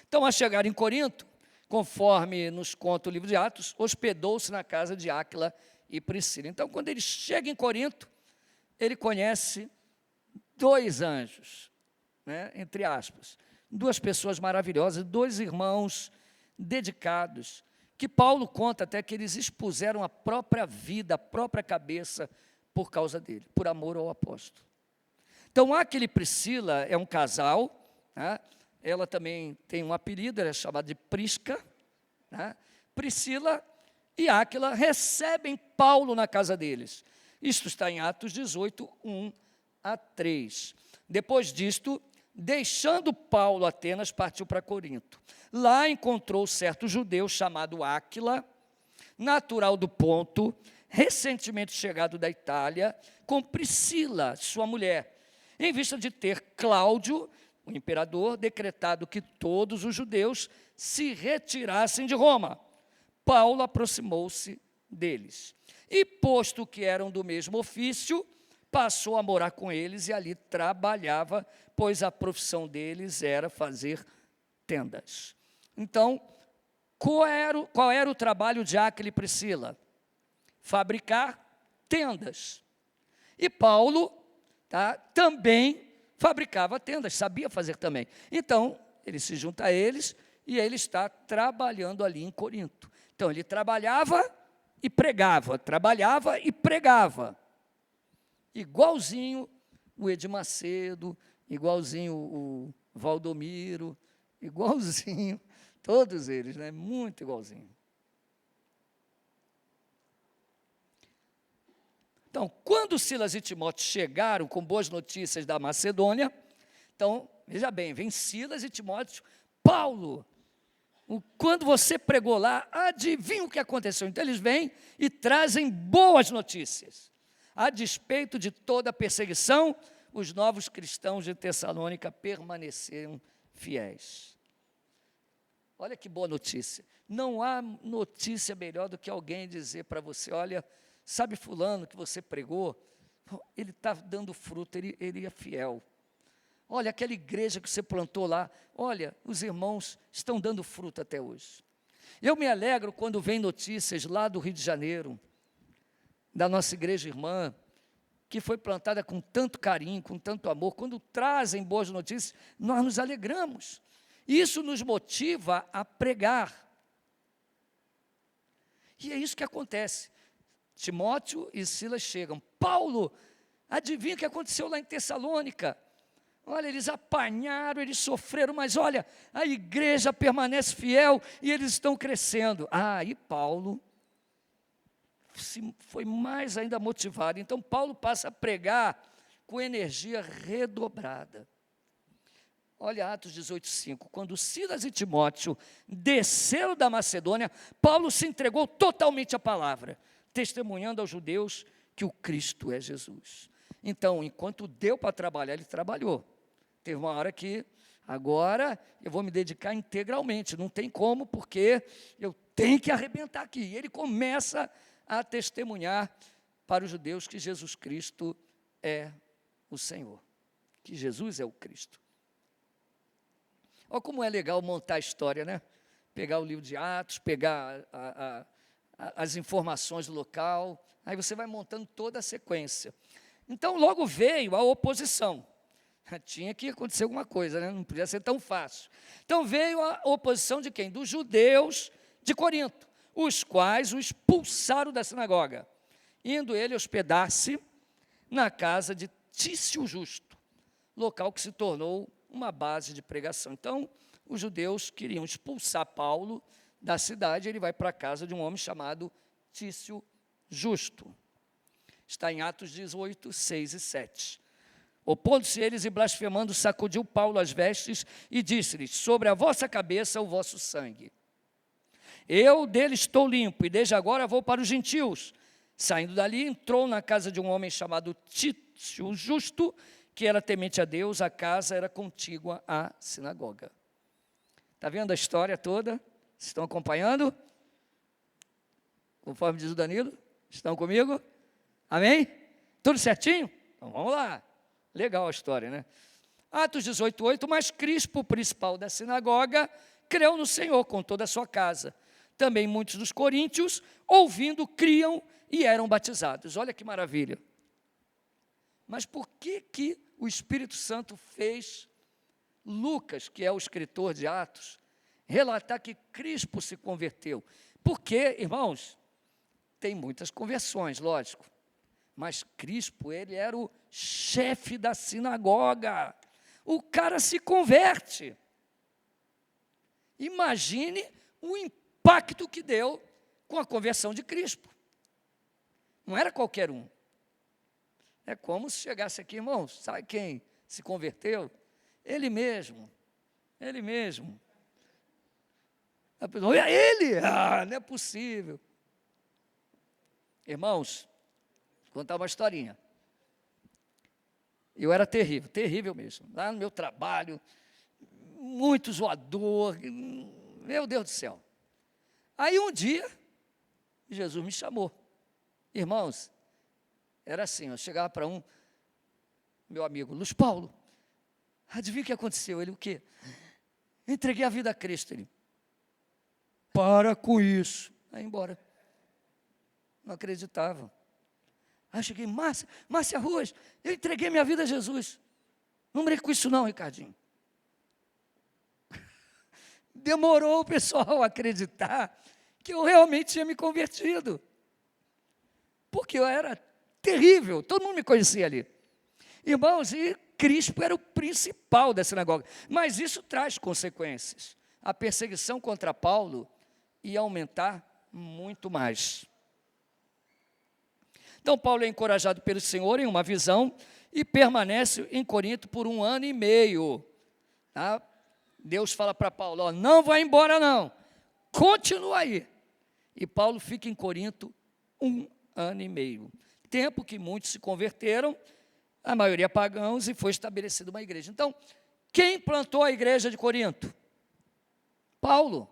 Então, ao chegar em Corinto, conforme nos conta o livro de Atos, hospedou-se na casa de Áquila e Priscila. Então, quando ele chega em Corinto, ele conhece 2 anjos, né, entre aspas, 2 pessoas maravilhosas, 2 irmãos dedicados, que Paulo conta até que eles expuseram a própria vida, a própria cabeça, por causa dele, por amor ao apóstolo. Então, Áquila e Priscila é um casal, né? Ela também tem um apelido, ela é chamada de Prisca, né? Priscila e Áquila recebem Paulo na casa deles. Isto está em Atos 18, 1 a 3. Depois disto, deixando Paulo Atenas, partiu para Corinto. Lá encontrou certo judeu chamado Áquila, natural do Ponto, recentemente chegado da Itália, com Priscila, sua mulher, em vista de ter Cláudio, o imperador, decretado que todos os judeus se retirassem de Roma. Paulo aproximou-se deles. E, posto que eram do mesmo ofício, passou a morar com eles e ali trabalhava, pois a profissão deles era fazer tendas. Então, qual era o trabalho de Áquila e Priscila? Fabricar tendas. E Paulo, tá, também fabricava tendas, sabia fazer também. Então, ele se junta a eles e ele está trabalhando ali em Corinto. Então, ele trabalhava e pregava. Igualzinho o Edir Macedo, igualzinho o Valdomiro, igualzinho, todos eles, né? Muito igualzinho. Então, quando Silas e Timóteo chegaram com boas notícias da Macedônia, então, veja bem, vem Silas e Timóteo, Paulo, quando você pregou lá, adivinha o que aconteceu? Então, eles vêm e trazem boas notícias. A despeito de toda a perseguição, os novos cristãos de Tessalônica permaneceram fiéis. Olha que boa notícia. Não há notícia melhor do que alguém dizer para você, olha, sabe fulano que você pregou? Ele está dando fruto, ele é fiel. Olha, aquela igreja que você plantou lá, olha, os irmãos estão dando fruto até hoje. Eu me alegro quando vem notícias lá do Rio de Janeiro, da nossa igreja irmã, que foi plantada com tanto carinho, com tanto amor. Quando trazem boas notícias, nós nos alegramos. Isso nos motiva a pregar. E é isso que acontece. Timóteo e Silas chegam. Paulo, adivinha o que aconteceu lá em Tessalônica? Olha, eles apanharam, eles sofreram, mas olha, a igreja permanece fiel e eles estão crescendo. E Paulo foi mais ainda motivado. Então, Paulo passa a pregar com energia redobrada. Olha Atos 18:5. Quando Silas e Timóteo desceram da Macedônia, Paulo se entregou totalmente à palavra, testemunhando aos judeus que o Cristo é Jesus. Então, enquanto deu para trabalhar, ele trabalhou. Teve uma hora que, agora eu vou me dedicar integralmente, não tem como, porque eu tenho que arrebentar aqui. E ele começa a testemunhar para os judeus que Jesus Cristo é o Senhor, que Jesus é o Cristo. Olha como é legal montar a história, né? Pegar o livro de Atos, pegar as informações do local, aí você vai montando toda a sequência. Então, logo veio a oposição. Tinha que acontecer alguma coisa, né? Não podia ser tão fácil. Então, veio a oposição de quem? Dos judeus de Corinto, os quais o expulsaram da sinagoga, indo ele hospedar-se na casa de Tício Justo, local que se tornou uma base de pregação. Então, os judeus queriam expulsar Paulo da cidade, ele vai para a casa de um homem chamado Tício Justo. Está em Atos 18, 6 e 7. Opondo-se eles e blasfemando, sacudiu Paulo as vestes e disse-lhes: sobre a vossa cabeça o vosso sangue. Eu dele estou limpo, e desde agora vou para os gentios. Saindo dali, entrou na casa de um homem chamado Tício Justo, que era temente a Deus. A casa era contígua à sinagoga. Está vendo a história toda? Vocês estão acompanhando? Conforme diz o Danilo? Estão comigo? Amém? Tudo certinho? Então vamos lá. Legal a história, né? Atos 18, 8. Mas Crispo, o principal da sinagoga, creu no Senhor com toda a sua casa. Também muitos dos coríntios, ouvindo, criam e eram batizados. Olha que maravilha. Mas por que o Espírito Santo fez Lucas, que é o escritor de Atos, relatar que Crispo se converteu? Porque, irmãos, tem muitas conversões, lógico. Mas Crispo, ele era o chefe da sinagoga. O cara se converte. Imagine o impacto que deu com a conversão de Crispo. Não era qualquer um. É como se chegasse aqui, irmãos, sabe quem se converteu? Ele mesmo. Ele mesmo. A pessoa, é ele? Não é possível. Irmãos, vou contar uma historinha. Eu era terrível, terrível mesmo. Lá no meu trabalho, muito zoador, meu Deus do céu. Aí um dia, Jesus me chamou. Irmãos, era assim, eu chegava para meu amigo, Luiz Paulo, adivinha o que aconteceu? Ele, o quê? Eu entreguei a vida a Cristo. Ele, para com isso. Aí embora. Não acreditava. Aí eu cheguei, Márcia Ruas, eu entreguei minha vida a Jesus. Não brinque com isso não, Ricardinho. Demorou o pessoal a acreditar que eu realmente tinha me convertido. Porque eu era terrível, todo mundo me conhecia ali. Irmãos, e Crispo era o principal da sinagoga. Mas isso traz consequências. A perseguição contra Paulo ia aumentar muito mais. Então, Paulo é encorajado pelo Senhor em uma visão e permanece em Corinto por 1 ano e meio. Tá? Deus fala para Paulo, não vai embora não, continua aí. E Paulo fica em Corinto 1 ano e meio. Tempo que muitos se converteram, a maioria pagãos, e foi estabelecida uma igreja. Então, quem plantou a igreja de Corinto? Paulo.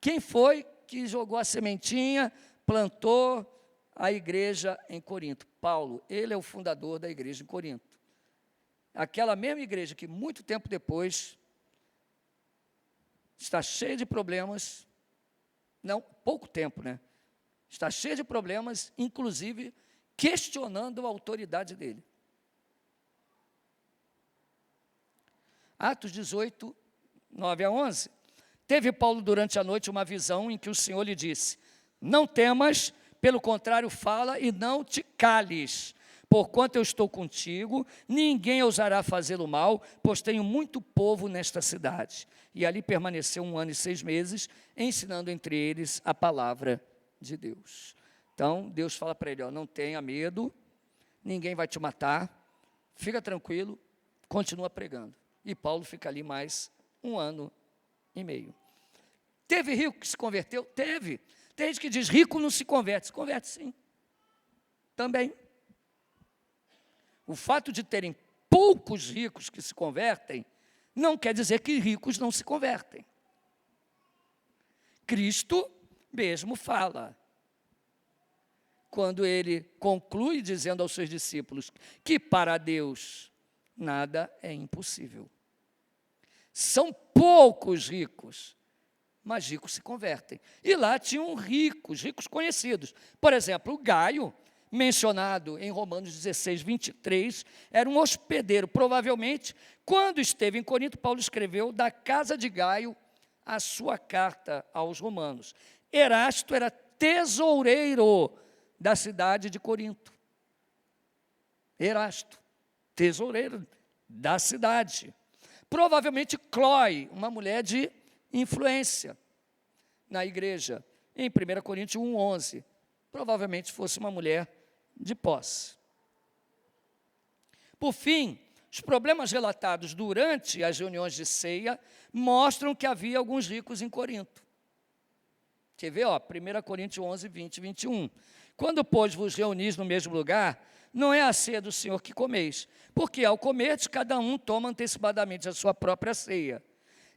Quem foi que jogou a sementinha, plantou a igreja em Corinto? Paulo. Ele é o fundador da igreja em Corinto. Aquela mesma igreja que muito tempo depois está cheia de problemas, não, pouco tempo, né? Está cheia de problemas, inclusive questionando a autoridade dele. Atos 18, 9 a 11. Teve Paulo durante a noite uma visão em que o Senhor lhe disse: não temas, pelo contrário fala e não te cales. Porquanto eu estou contigo, ninguém ousará fazê-lo mal, pois tenho muito povo nesta cidade. E ali permaneceu 1 ano e 6 meses, ensinando entre eles a palavra de Deus. Então, Deus fala para ele, não tenha medo, ninguém vai te matar, fica tranquilo, continua pregando. E Paulo fica ali mais 1 ano e meio. Teve rico que se converteu? Teve. Tem gente que diz, rico não se converte sim. Também. O fato de terem poucos ricos que se convertem, não quer dizer que ricos não se convertem. Cristo mesmo fala, quando ele conclui dizendo aos seus discípulos que para Deus nada é impossível. São poucos ricos, mas ricos se convertem. E lá tinham ricos conhecidos. Por exemplo, o Gaio, mencionado em Romanos 16, 23, era um hospedeiro. Provavelmente, quando esteve em Corinto, Paulo escreveu da casa de Gaio a sua carta aos romanos. Erasto era tesoureiro da cidade de Corinto. Erasto, tesoureiro da cidade. Provavelmente Cloe, uma mulher de influência na igreja, em 1 Coríntios 1:11, provavelmente fosse uma mulher de posse. Por fim, os problemas relatados durante as reuniões de ceia mostram que havia alguns ricos em Corinto. Quer ver? 1 Coríntios 11, 20 e 21. Quando, pois, vos reunis no mesmo lugar, não é a ceia do Senhor que comeis, porque ao comerdes, cada um toma antecipadamente a sua própria ceia.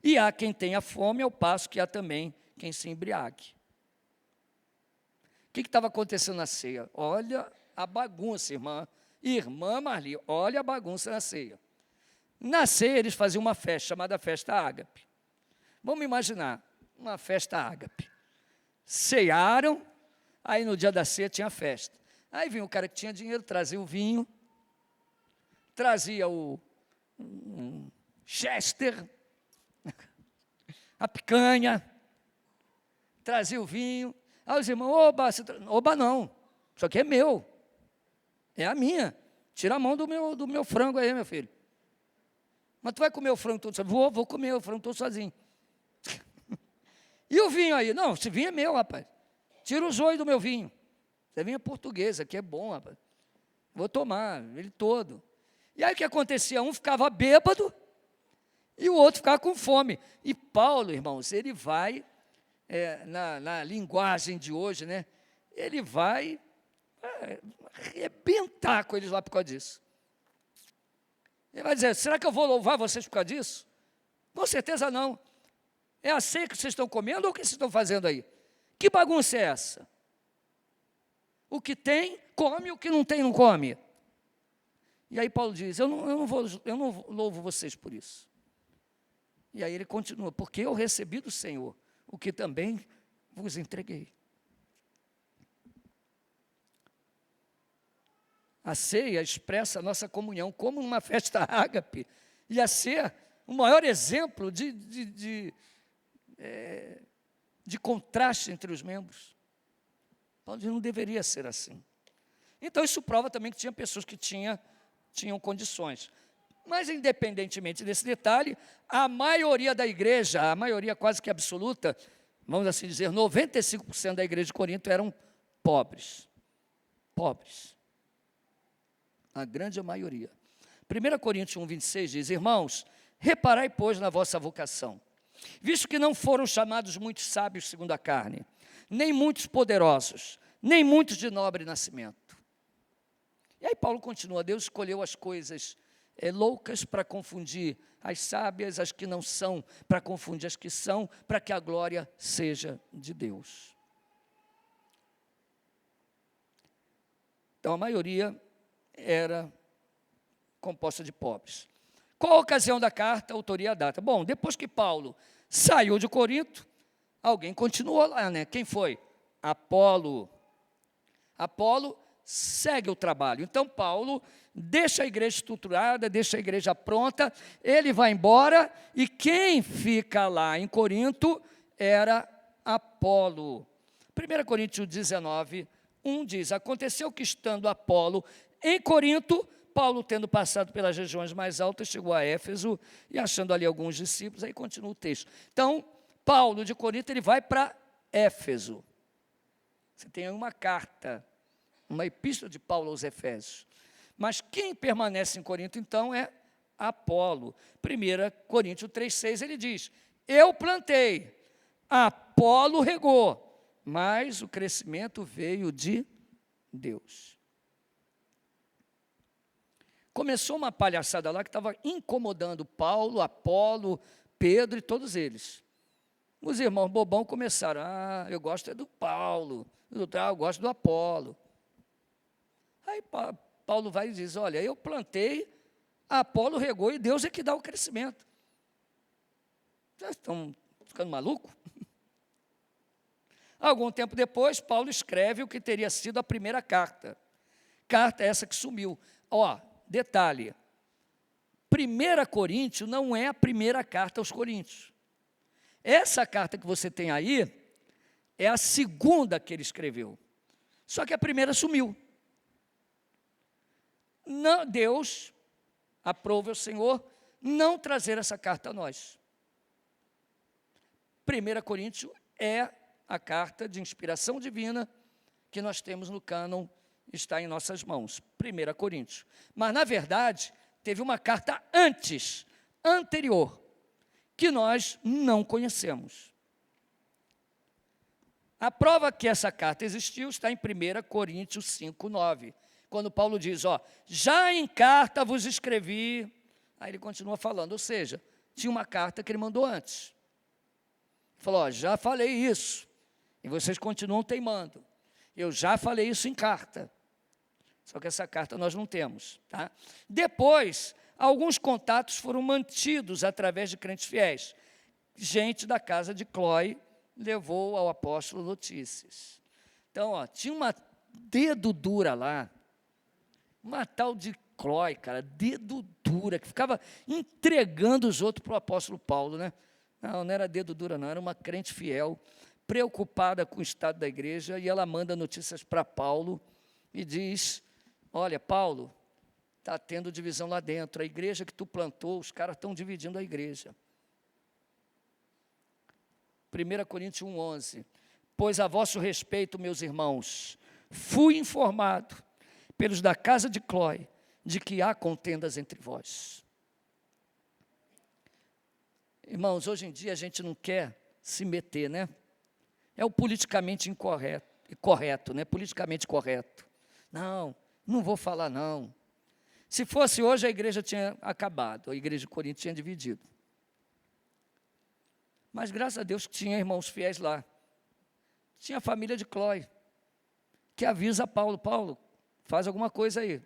E há quem tenha fome, ao passo que há também quem se embriague. O que estava acontecendo na ceia? Olha a bagunça, irmã Marli, olha a bagunça na ceia. Na ceia eles faziam uma festa, chamada festa ágape. Vamos imaginar, uma festa ágape. Cearam, aí no dia da ceia tinha festa. Aí vinha o cara que tinha dinheiro, trazia o vinho, trazia o Chester, a picanha, trazia o vinho. Aí os irmãos, oba não, isso aqui é meu, é a minha, tira a mão do meu frango aí, meu filho. Mas tu vai comer o frango todo sozinho? Vou comer o frango todo sozinho. E o vinho aí? Não, esse vinho é meu, rapaz. Tira o zoio do meu vinho. Esse vinho é português, aqui é bom, rapaz. Vou tomar ele todo. E aí o que acontecia? Um ficava bêbado e o outro ficava com fome. E Paulo, irmãos, ele vai, na linguagem de hoje, né? Ele vai arrebentar com eles lá por causa disso. Ele vai dizer, será que eu vou louvar vocês por causa disso? Com certeza não. É a ceia que vocês estão comendo ou o que vocês estão fazendo aí? Que bagunça é essa? O que tem, come, o que não tem, não come. E aí Paulo diz, eu não louvo vocês por isso. E aí ele continua, porque eu recebi do Senhor o que também vos entreguei. A ceia expressa a nossa comunhão como numa festa ágape, e a ser o maior exemplo de contraste entre os membros. Paulo diz, não deveria ser assim. Então isso prova também que tinha pessoas que tinham condições. Mas independentemente desse detalhe, a maioria da igreja, a maioria quase que absoluta, vamos assim dizer, 95% da igreja de Corinto eram pobres. Pobres. A grande maioria. 1 Coríntios 1, 26 diz, irmãos, reparai, pois, na vossa vocação, visto que não foram chamados muitos sábios segundo a carne, nem muitos poderosos, nem muitos de nobre nascimento. E aí Paulo continua, Deus escolheu as coisas loucas para confundir as sábias, as que não são, para confundir as que são, para que a glória seja de Deus. Então a maioria era composta de pobres. Qual a ocasião da carta, autoria e a data? Bom, depois que Paulo saiu de Corinto, alguém continuou lá, né? Quem foi? Apolo. Apolo segue o trabalho. Então, Paulo deixa a igreja estruturada, deixa a igreja pronta, ele vai embora, e quem fica lá em Corinto era Apolo. 1 Coríntios 19, 1 diz: aconteceu que, estando Apolo em Corinto, Paulo, tendo passado pelas regiões mais altas, chegou a Éfeso, e achando ali alguns discípulos, aí continua o texto. Então, Paulo de Corinto, ele vai para Éfeso. Você tem uma carta, uma epístola de Paulo aos Efésios. Mas quem permanece em Corinto, então, é Apolo. 1 Coríntios 3,6, ele diz: eu plantei, Apolo regou, mas o crescimento veio de Deus. Começou uma palhaçada lá que estava incomodando Paulo, Apolo, Pedro e todos eles. Os irmãos bobão começaram: eu gosto é do Paulo, eu gosto do Apolo. Aí Paulo vai e diz: olha, eu plantei, Apolo regou e Deus é que dá o crescimento. Vocês estão ficando malucos? Algum tempo depois, Paulo escreve o que teria sido a primeira carta. Carta essa que sumiu. Detalhe, 1 Coríntios não é a primeira carta aos Coríntios. Essa carta que você tem aí é a segunda que ele escreveu. Só que a primeira sumiu. Não, Deus aprove ao Senhor não trazer essa carta a nós. 1 Coríntios é a carta de inspiração divina que nós temos no cânon, está em nossas mãos, 1 Coríntios. Mas, na verdade, teve uma carta anterior, que nós não conhecemos. A prova que essa carta existiu está em 1 Coríntios 5:9, quando Paulo diz: já em carta vos escrevi. Aí ele continua falando, ou seja, tinha uma carta que ele mandou antes. Ele falou: já falei isso, e vocês continuam teimando. Eu já falei isso em carta. Só que essa carta nós não temos. Tá? Depois, alguns contatos foram mantidos através de crentes fiéis. Gente da casa de Cloé levou ao apóstolo notícias. Então, tinha uma dedo dura lá, uma tal de Cloé, cara, dedo dura, que ficava entregando os outros para o apóstolo Paulo, né? Não era dedo dura, não, era uma crente fiel, preocupada com o estado da igreja, e ela manda notícias para Paulo e diz: olha, Paulo, está tendo divisão lá dentro, a igreja que tu plantou, os caras estão dividindo a igreja. 1 Coríntios 1:11, pois a vosso respeito, meus irmãos, fui informado pelos da casa de Cloé, de que há contendas entre vós. Irmãos, hoje em dia a gente não quer se meter, né? É o politicamente correto, né? Politicamente correto. Não vou falar não. Se fosse hoje, a igreja tinha acabado, a igreja de Corinto tinha dividido. Mas graças a Deus que tinha irmãos fiéis lá. Tinha a família de Cloé, que avisa Paulo: Paulo, faz alguma coisa aí. O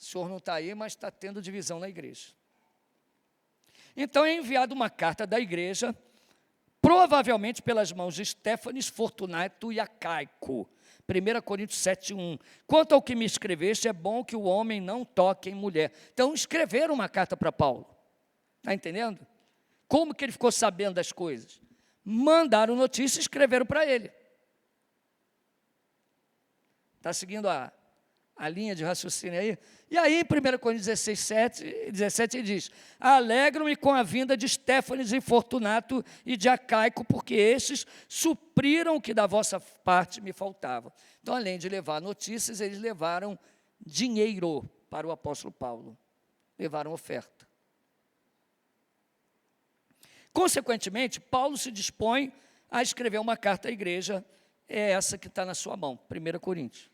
senhor não está aí, mas está tendo divisão na igreja. Então é enviada uma carta da igreja, provavelmente pelas mãos de Estéfanes, Fortunato e Acaico. 1 Coríntios 7:1. Quanto ao que me escreveste, é bom que o homem não toque em mulher. Então escreveram uma carta para Paulo. Está entendendo? Como que ele ficou sabendo das coisas? Mandaram notícia e escreveram para ele. Está seguindo a linha de raciocínio aí? E aí, em 1 Coríntios 17, ele diz: alegro-me com a vinda de Estéfanes e Fortunato e de Acaico, porque estes supriram o que da vossa parte me faltava. Então, além de levar notícias, eles levaram dinheiro para o apóstolo Paulo. Levaram oferta. Consequentemente, Paulo se dispõe a escrever uma carta à igreja, é essa que está na sua mão, 1 Coríntios.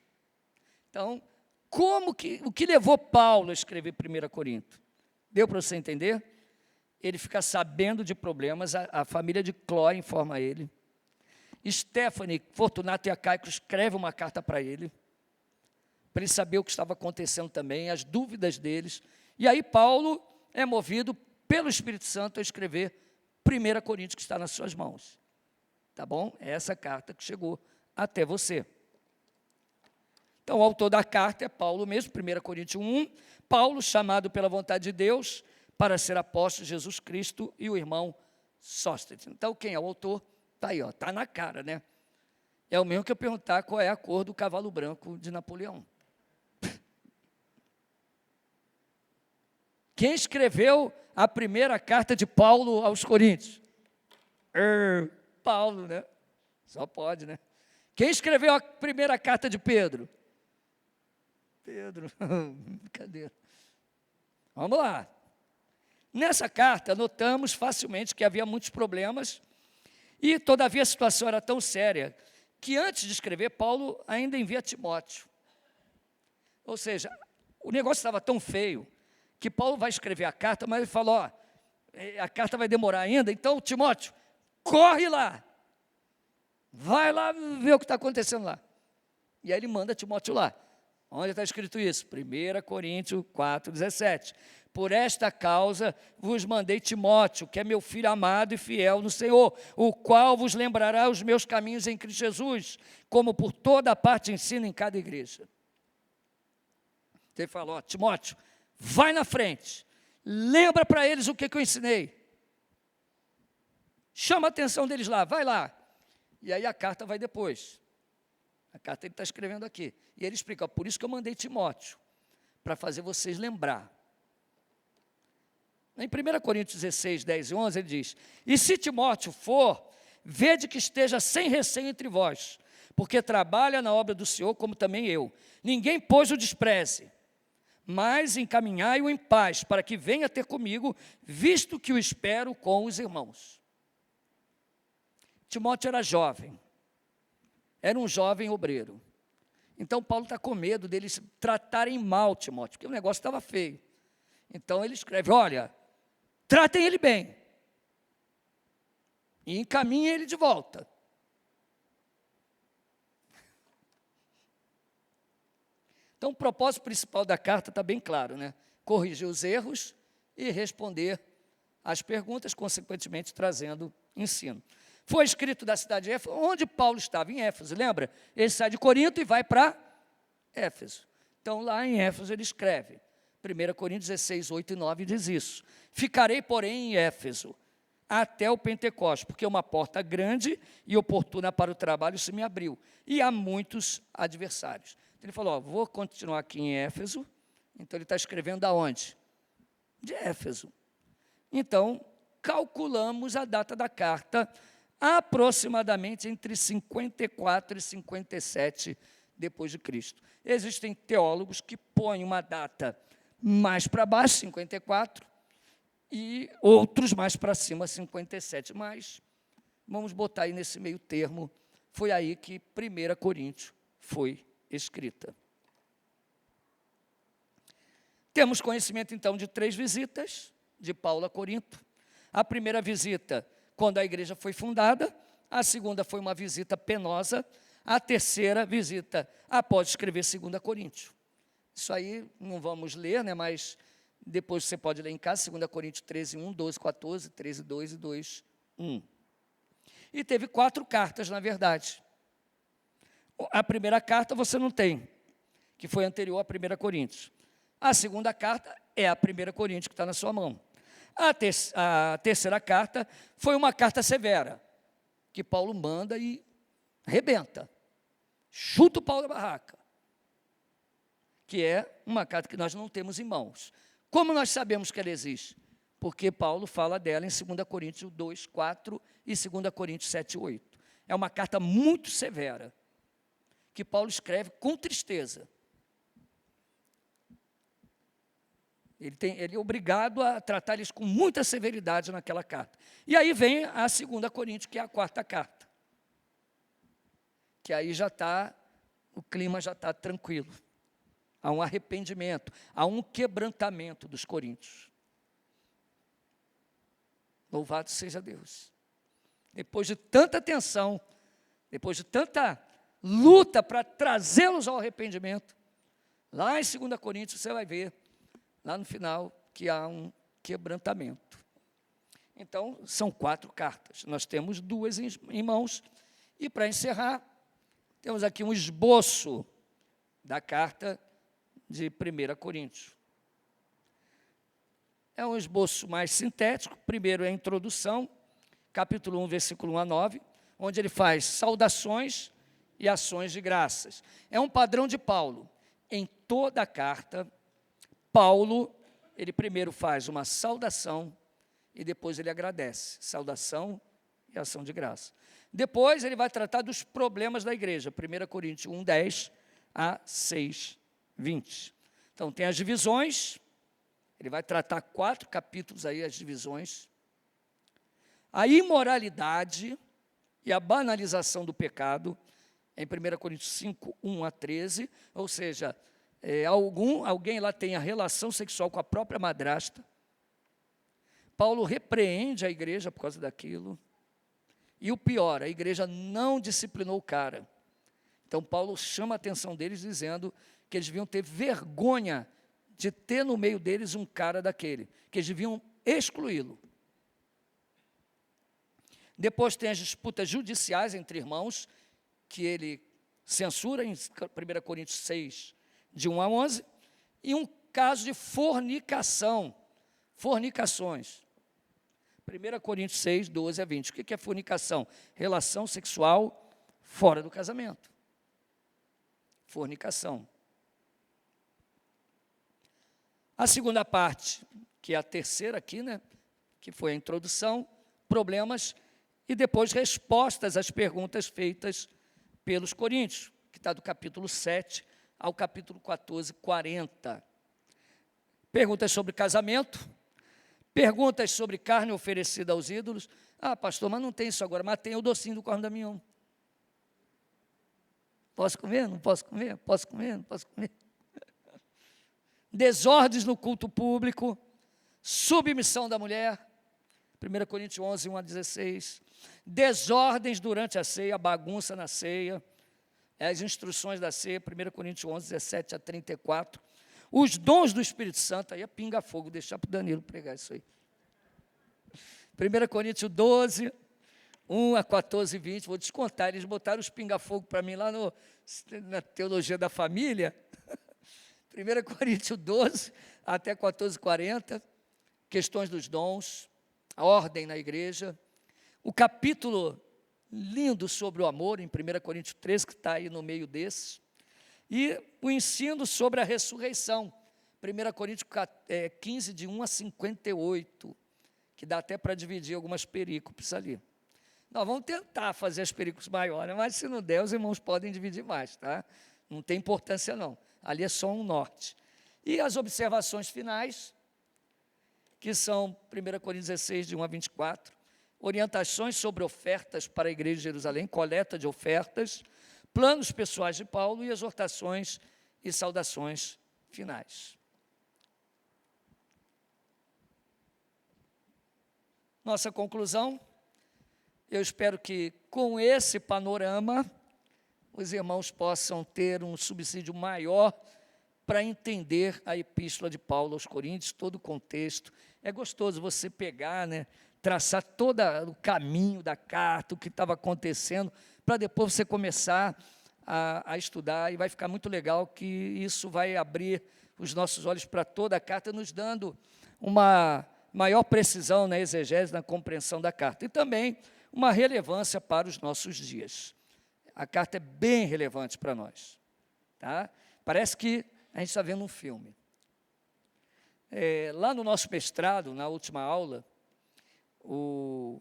Então, o que levou Paulo a escrever 1 Coríntios? Deu para você entender? Ele fica sabendo de problemas, a família de Cloé informa ele. Estéfane, Fortunato e Acaico escrevem uma carta para ele saber o que estava acontecendo também, as dúvidas deles. E aí Paulo é movido pelo Espírito Santo a escrever 1 Coríntios, que está nas suas mãos. Tá bom? É essa carta que chegou até você. Então, o autor da carta é Paulo mesmo, 1 Coríntios 1, Paulo, chamado pela vontade de Deus para ser apóstolo de Jesus Cristo, e o irmão Sóstenes. Então, quem é o autor? Está aí, está na cara, né? É o mesmo que eu perguntar qual é a cor do cavalo branco de Napoleão. Quem escreveu a primeira carta de Paulo aos Coríntios? Paulo, né? Só pode, né? Quem escreveu a primeira carta de Pedro? Pedro. Cadê? Vamos lá. Nessa carta, notamos facilmente que havia muitos problemas e, todavia, a situação era tão séria que, antes de escrever, Paulo ainda envia Timóteo. Ou seja, o negócio estava tão feio que Paulo vai escrever a carta, mas ele fala, a carta vai demorar ainda, então, Timóteo, corre lá. Vai lá ver o que está acontecendo lá. E aí ele manda Timóteo lá. Onde está escrito isso? 1 Coríntios 4,17. Por esta causa vos mandei Timóteo, que é meu filho amado e fiel no Senhor, o qual vos lembrará os meus caminhos em Cristo Jesus, como por toda parte ensino em cada igreja. Então ele falou, Timóteo, vai na frente, lembra para eles o que eu ensinei. Chama a atenção deles lá, vai lá. E aí a carta vai depois. A carta ele está escrevendo aqui. E ele explica, por isso que eu mandei Timóteo, para fazer vocês lembrar. Em 1 Coríntios 16, 10 e 11, ele diz, e se Timóteo for, vede que esteja sem receio entre vós, porque trabalha na obra do Senhor, como também eu. Ninguém, pois, o despreze, mas encaminhai-o em paz, para que venha ter comigo, visto que o espero com os irmãos. Timóteo era jovem, era um jovem obreiro. Então, Paulo está com medo deles tratarem mal Timóteo, porque o negócio estava feio. Então, ele escreve, olha, tratem ele bem, e encaminhem ele de volta. Então, o propósito principal da carta está bem claro, né? Corrigir os erros e responder às perguntas, consequentemente trazendo ensino. Foi escrito da cidade de Éfeso, onde Paulo estava, em Éfeso, lembra? Ele sai de Corinto e vai para Éfeso. Então, lá em Éfeso, ele escreve, 1 Coríntios 16, 8 e 9 diz isso. Ficarei, porém, em Éfeso, até o Pentecostes, porque uma porta grande e oportuna para o trabalho se me abriu, e há muitos adversários. Então, ele falou, vou continuar aqui em Éfeso. Então, ele está escrevendo aonde? De Éfeso. Então, calculamos a data da carta, aproximadamente entre 54 e 57 depois de Cristo. Existem teólogos que põem uma data mais para baixo, 54, e outros mais para cima, 57. Mas vamos botar aí nesse meio termo, foi aí que 1 Coríntios foi escrita. Temos conhecimento, então, de 3 visitas de Paulo a Corinto. A primeira visita, quando a igreja foi fundada. A segunda foi uma visita penosa. A terceira visita, após escrever 2 Coríntios. Isso aí não vamos ler, né, mas depois você pode ler em casa, 2 Coríntios 13, 1, 12, 14, 13, 2 e 2, 1. E teve 4 cartas, na verdade. A primeira carta você não tem, que foi anterior a 1 Coríntios. A segunda carta é a 1 Coríntios, que está na sua mão. A terceira carta foi uma carta severa, que Paulo manda e arrebenta, chuta o pau da barraca, que é uma carta que nós não temos em mãos. Como nós sabemos que ela existe? Porque Paulo fala dela em 2 Coríntios 2, 4 e 2 Coríntios 7, 8. É uma carta muito severa, que Paulo escreve com tristeza. Ele é obrigado a tratar eles com muita severidade naquela carta. E aí vem a 2 Coríntios, que é a 4ª carta. Que aí já está, o clima já está tranquilo. Há um arrependimento, há um quebrantamento dos coríntios. Louvado seja Deus. Depois de tanta tensão, depois de tanta luta para trazê-los ao arrependimento, lá em 2 Coríntios você vai ver, lá no final, que há um quebrantamento. Então, são 4 cartas. Nós temos 2 em mãos. E para encerrar, temos aqui um esboço da carta de 1 Coríntios. É um esboço mais sintético. Primeiro é a introdução, capítulo 1, versículo 1 a 9, onde ele faz saudações e ações de graças. É um padrão de Paulo. Em toda a carta, Paulo, ele primeiro faz uma saudação e depois ele agradece. Saudação e ação de graça. Depois ele vai tratar dos problemas da igreja. 1 Coríntios 1, 10 a 6, 20. Então tem as divisões. Ele vai tratar 4 capítulos aí, as divisões. A imoralidade e a banalização do pecado, em 1 Coríntios 5, 1 a 13, ou seja, alguém lá tem a relação sexual com a própria madrasta. Paulo repreende a igreja por causa daquilo. E o pior, a igreja não disciplinou o cara. Então Paulo chama a atenção deles dizendo que eles deviam ter vergonha de ter no meio deles um cara daquele, que eles deviam excluí-lo. Depois tem as disputas judiciais entre irmãos, que ele censura em 1 Coríntios 6, de 1 a 11, e um caso de fornicação, fornicações. 1 Coríntios 6, 12 a 20. O que é fornicação? Relação sexual fora do casamento. Fornicação. A segunda parte, que é a terceira aqui, né, que foi a introdução, problemas, e depois respostas às perguntas feitas pelos coríntios, que está do capítulo 7 ao capítulo 14, 40. Perguntas sobre casamento, perguntas sobre carne oferecida aos ídolos. Ah, pastor, mas não tem isso agora, mas tem o docinho do corno da mignon. Posso comer? Não posso comer? Posso comer? Não posso comer? Desordens no culto público, submissão da mulher, 1 Coríntios 11, 1 a 16, desordens durante a ceia, bagunça na ceia, as instruções da ceia, 1 Coríntios 11, 17 a 34, os dons do Espírito Santo, aí é pinga-fogo, deixar para o Danilo pregar isso aí. 1 Coríntios 12, 1 a 14 e 20, vou descontar, eles botaram os pinga-fogo para mim lá na teologia da família. 1 Coríntios 12 até 14, 40, questões dos dons, a ordem na igreja, o capítulo lindo sobre o amor, em 1 Coríntios 13, que está aí no meio desse, e o ensino sobre a ressurreição, 1 Coríntios 15, de 1 a 58, que dá até para dividir algumas perícopes ali. Nós vamos tentar fazer as perícopes maiores, mas se não der, os irmãos podem dividir mais, tá? Não tem importância não, ali é só um norte. E as observações finais, que são 1 Coríntios 16, de 1 a 24, orientações sobre ofertas para a igreja de Jerusalém, coleta de ofertas, planos pessoais de Paulo e exortações e saudações finais. Nossa conclusão, eu espero que com esse panorama, os irmãos possam ter um subsídio maior para entender a epístola de Paulo aos Coríntios, todo o contexto. É gostoso você pegar, né, traçar todo o caminho da carta, o que estava acontecendo, para depois você começar a estudar, e vai ficar muito legal que isso vai abrir os nossos olhos para toda a carta, nos dando uma maior precisão na exegese, na compreensão da carta, e também uma relevância para os nossos dias. A carta é bem relevante para nós, tá? Parece que a gente está vendo um filme. Lá no nosso mestrado, na última aula, o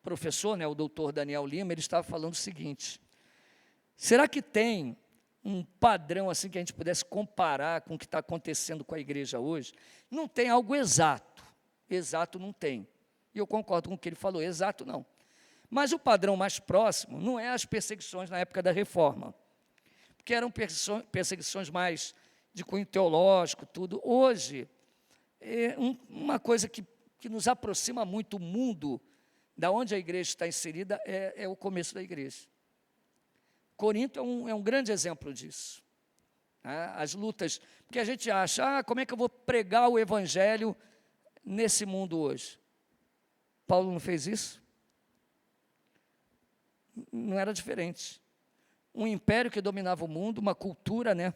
professor, né, o doutor Daniel Lima, ele estava falando o seguinte: será que tem um padrão assim que a gente pudesse comparar com o que está acontecendo com a igreja hoje? Não tem algo exato não tem. E eu concordo com o que ele falou, exato não. Mas o padrão mais próximo não é as perseguições na época da Reforma, porque eram perseguições mais de cunho teológico, tudo. Hoje, uma coisa que nos aproxima muito o mundo, da onde a igreja está inserida, é o começo da igreja. Corinto é um grande exemplo disso. Tá? As lutas, porque a gente acha, como é que eu vou pregar o evangelho nesse mundo hoje? Paulo não fez isso? Não era diferente. um império que dominava o mundo, uma cultura, né?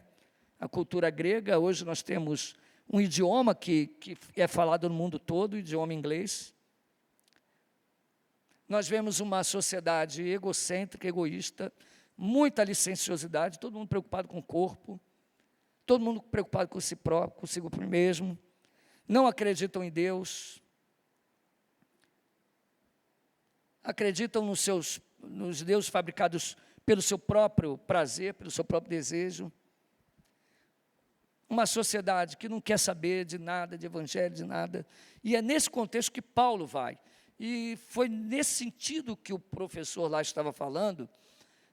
A cultura grega. Hoje nós temos um idioma que é falado no mundo todo, o idioma inglês. Nós vemos uma sociedade egocêntrica, egoísta, muita licenciosidade, todo mundo preocupado com o corpo, todo mundo preocupado com si próprio, consigo mesmo, não acreditam em Deus, acreditam nos deuses fabricados pelo seu próprio prazer, pelo seu próprio desejo. Uma sociedade que não quer saber de nada, de evangelho, de nada. E é nesse contexto que Paulo vai. E foi nesse sentido que o professor lá estava falando,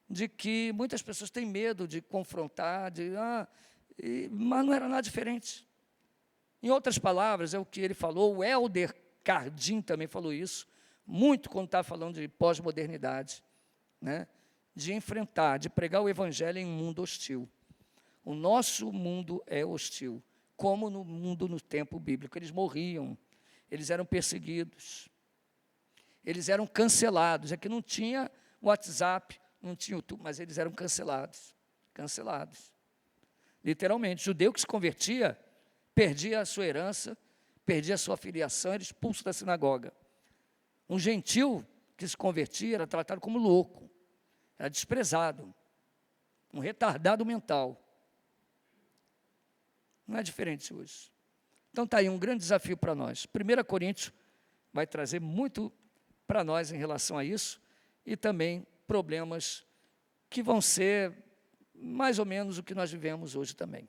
de que muitas pessoas têm medo de confrontar, mas não era nada diferente. Em outras palavras, é o que ele falou, o Helder Cardim também falou isso, muito quando está falando de pós-modernidade, né? De enfrentar, de pregar o evangelho em um mundo hostil. O nosso mundo é hostil, como no mundo no tempo bíblico. Eles morriam, eles eram perseguidos, eles eram cancelados. É que não tinha WhatsApp, não tinha YouTube, mas eles eram cancelados. Literalmente, judeu que se convertia, perdia a sua herança, perdia a sua filiação, era expulso da sinagoga. Um gentil que se convertia era tratado como louco, era desprezado, um retardado mental. Não é diferente hoje. Então está aí um grande desafio para nós. 1 Coríntios vai trazer muito para nós em relação a isso, e também problemas que vão ser mais ou menos o que nós vivemos hoje também.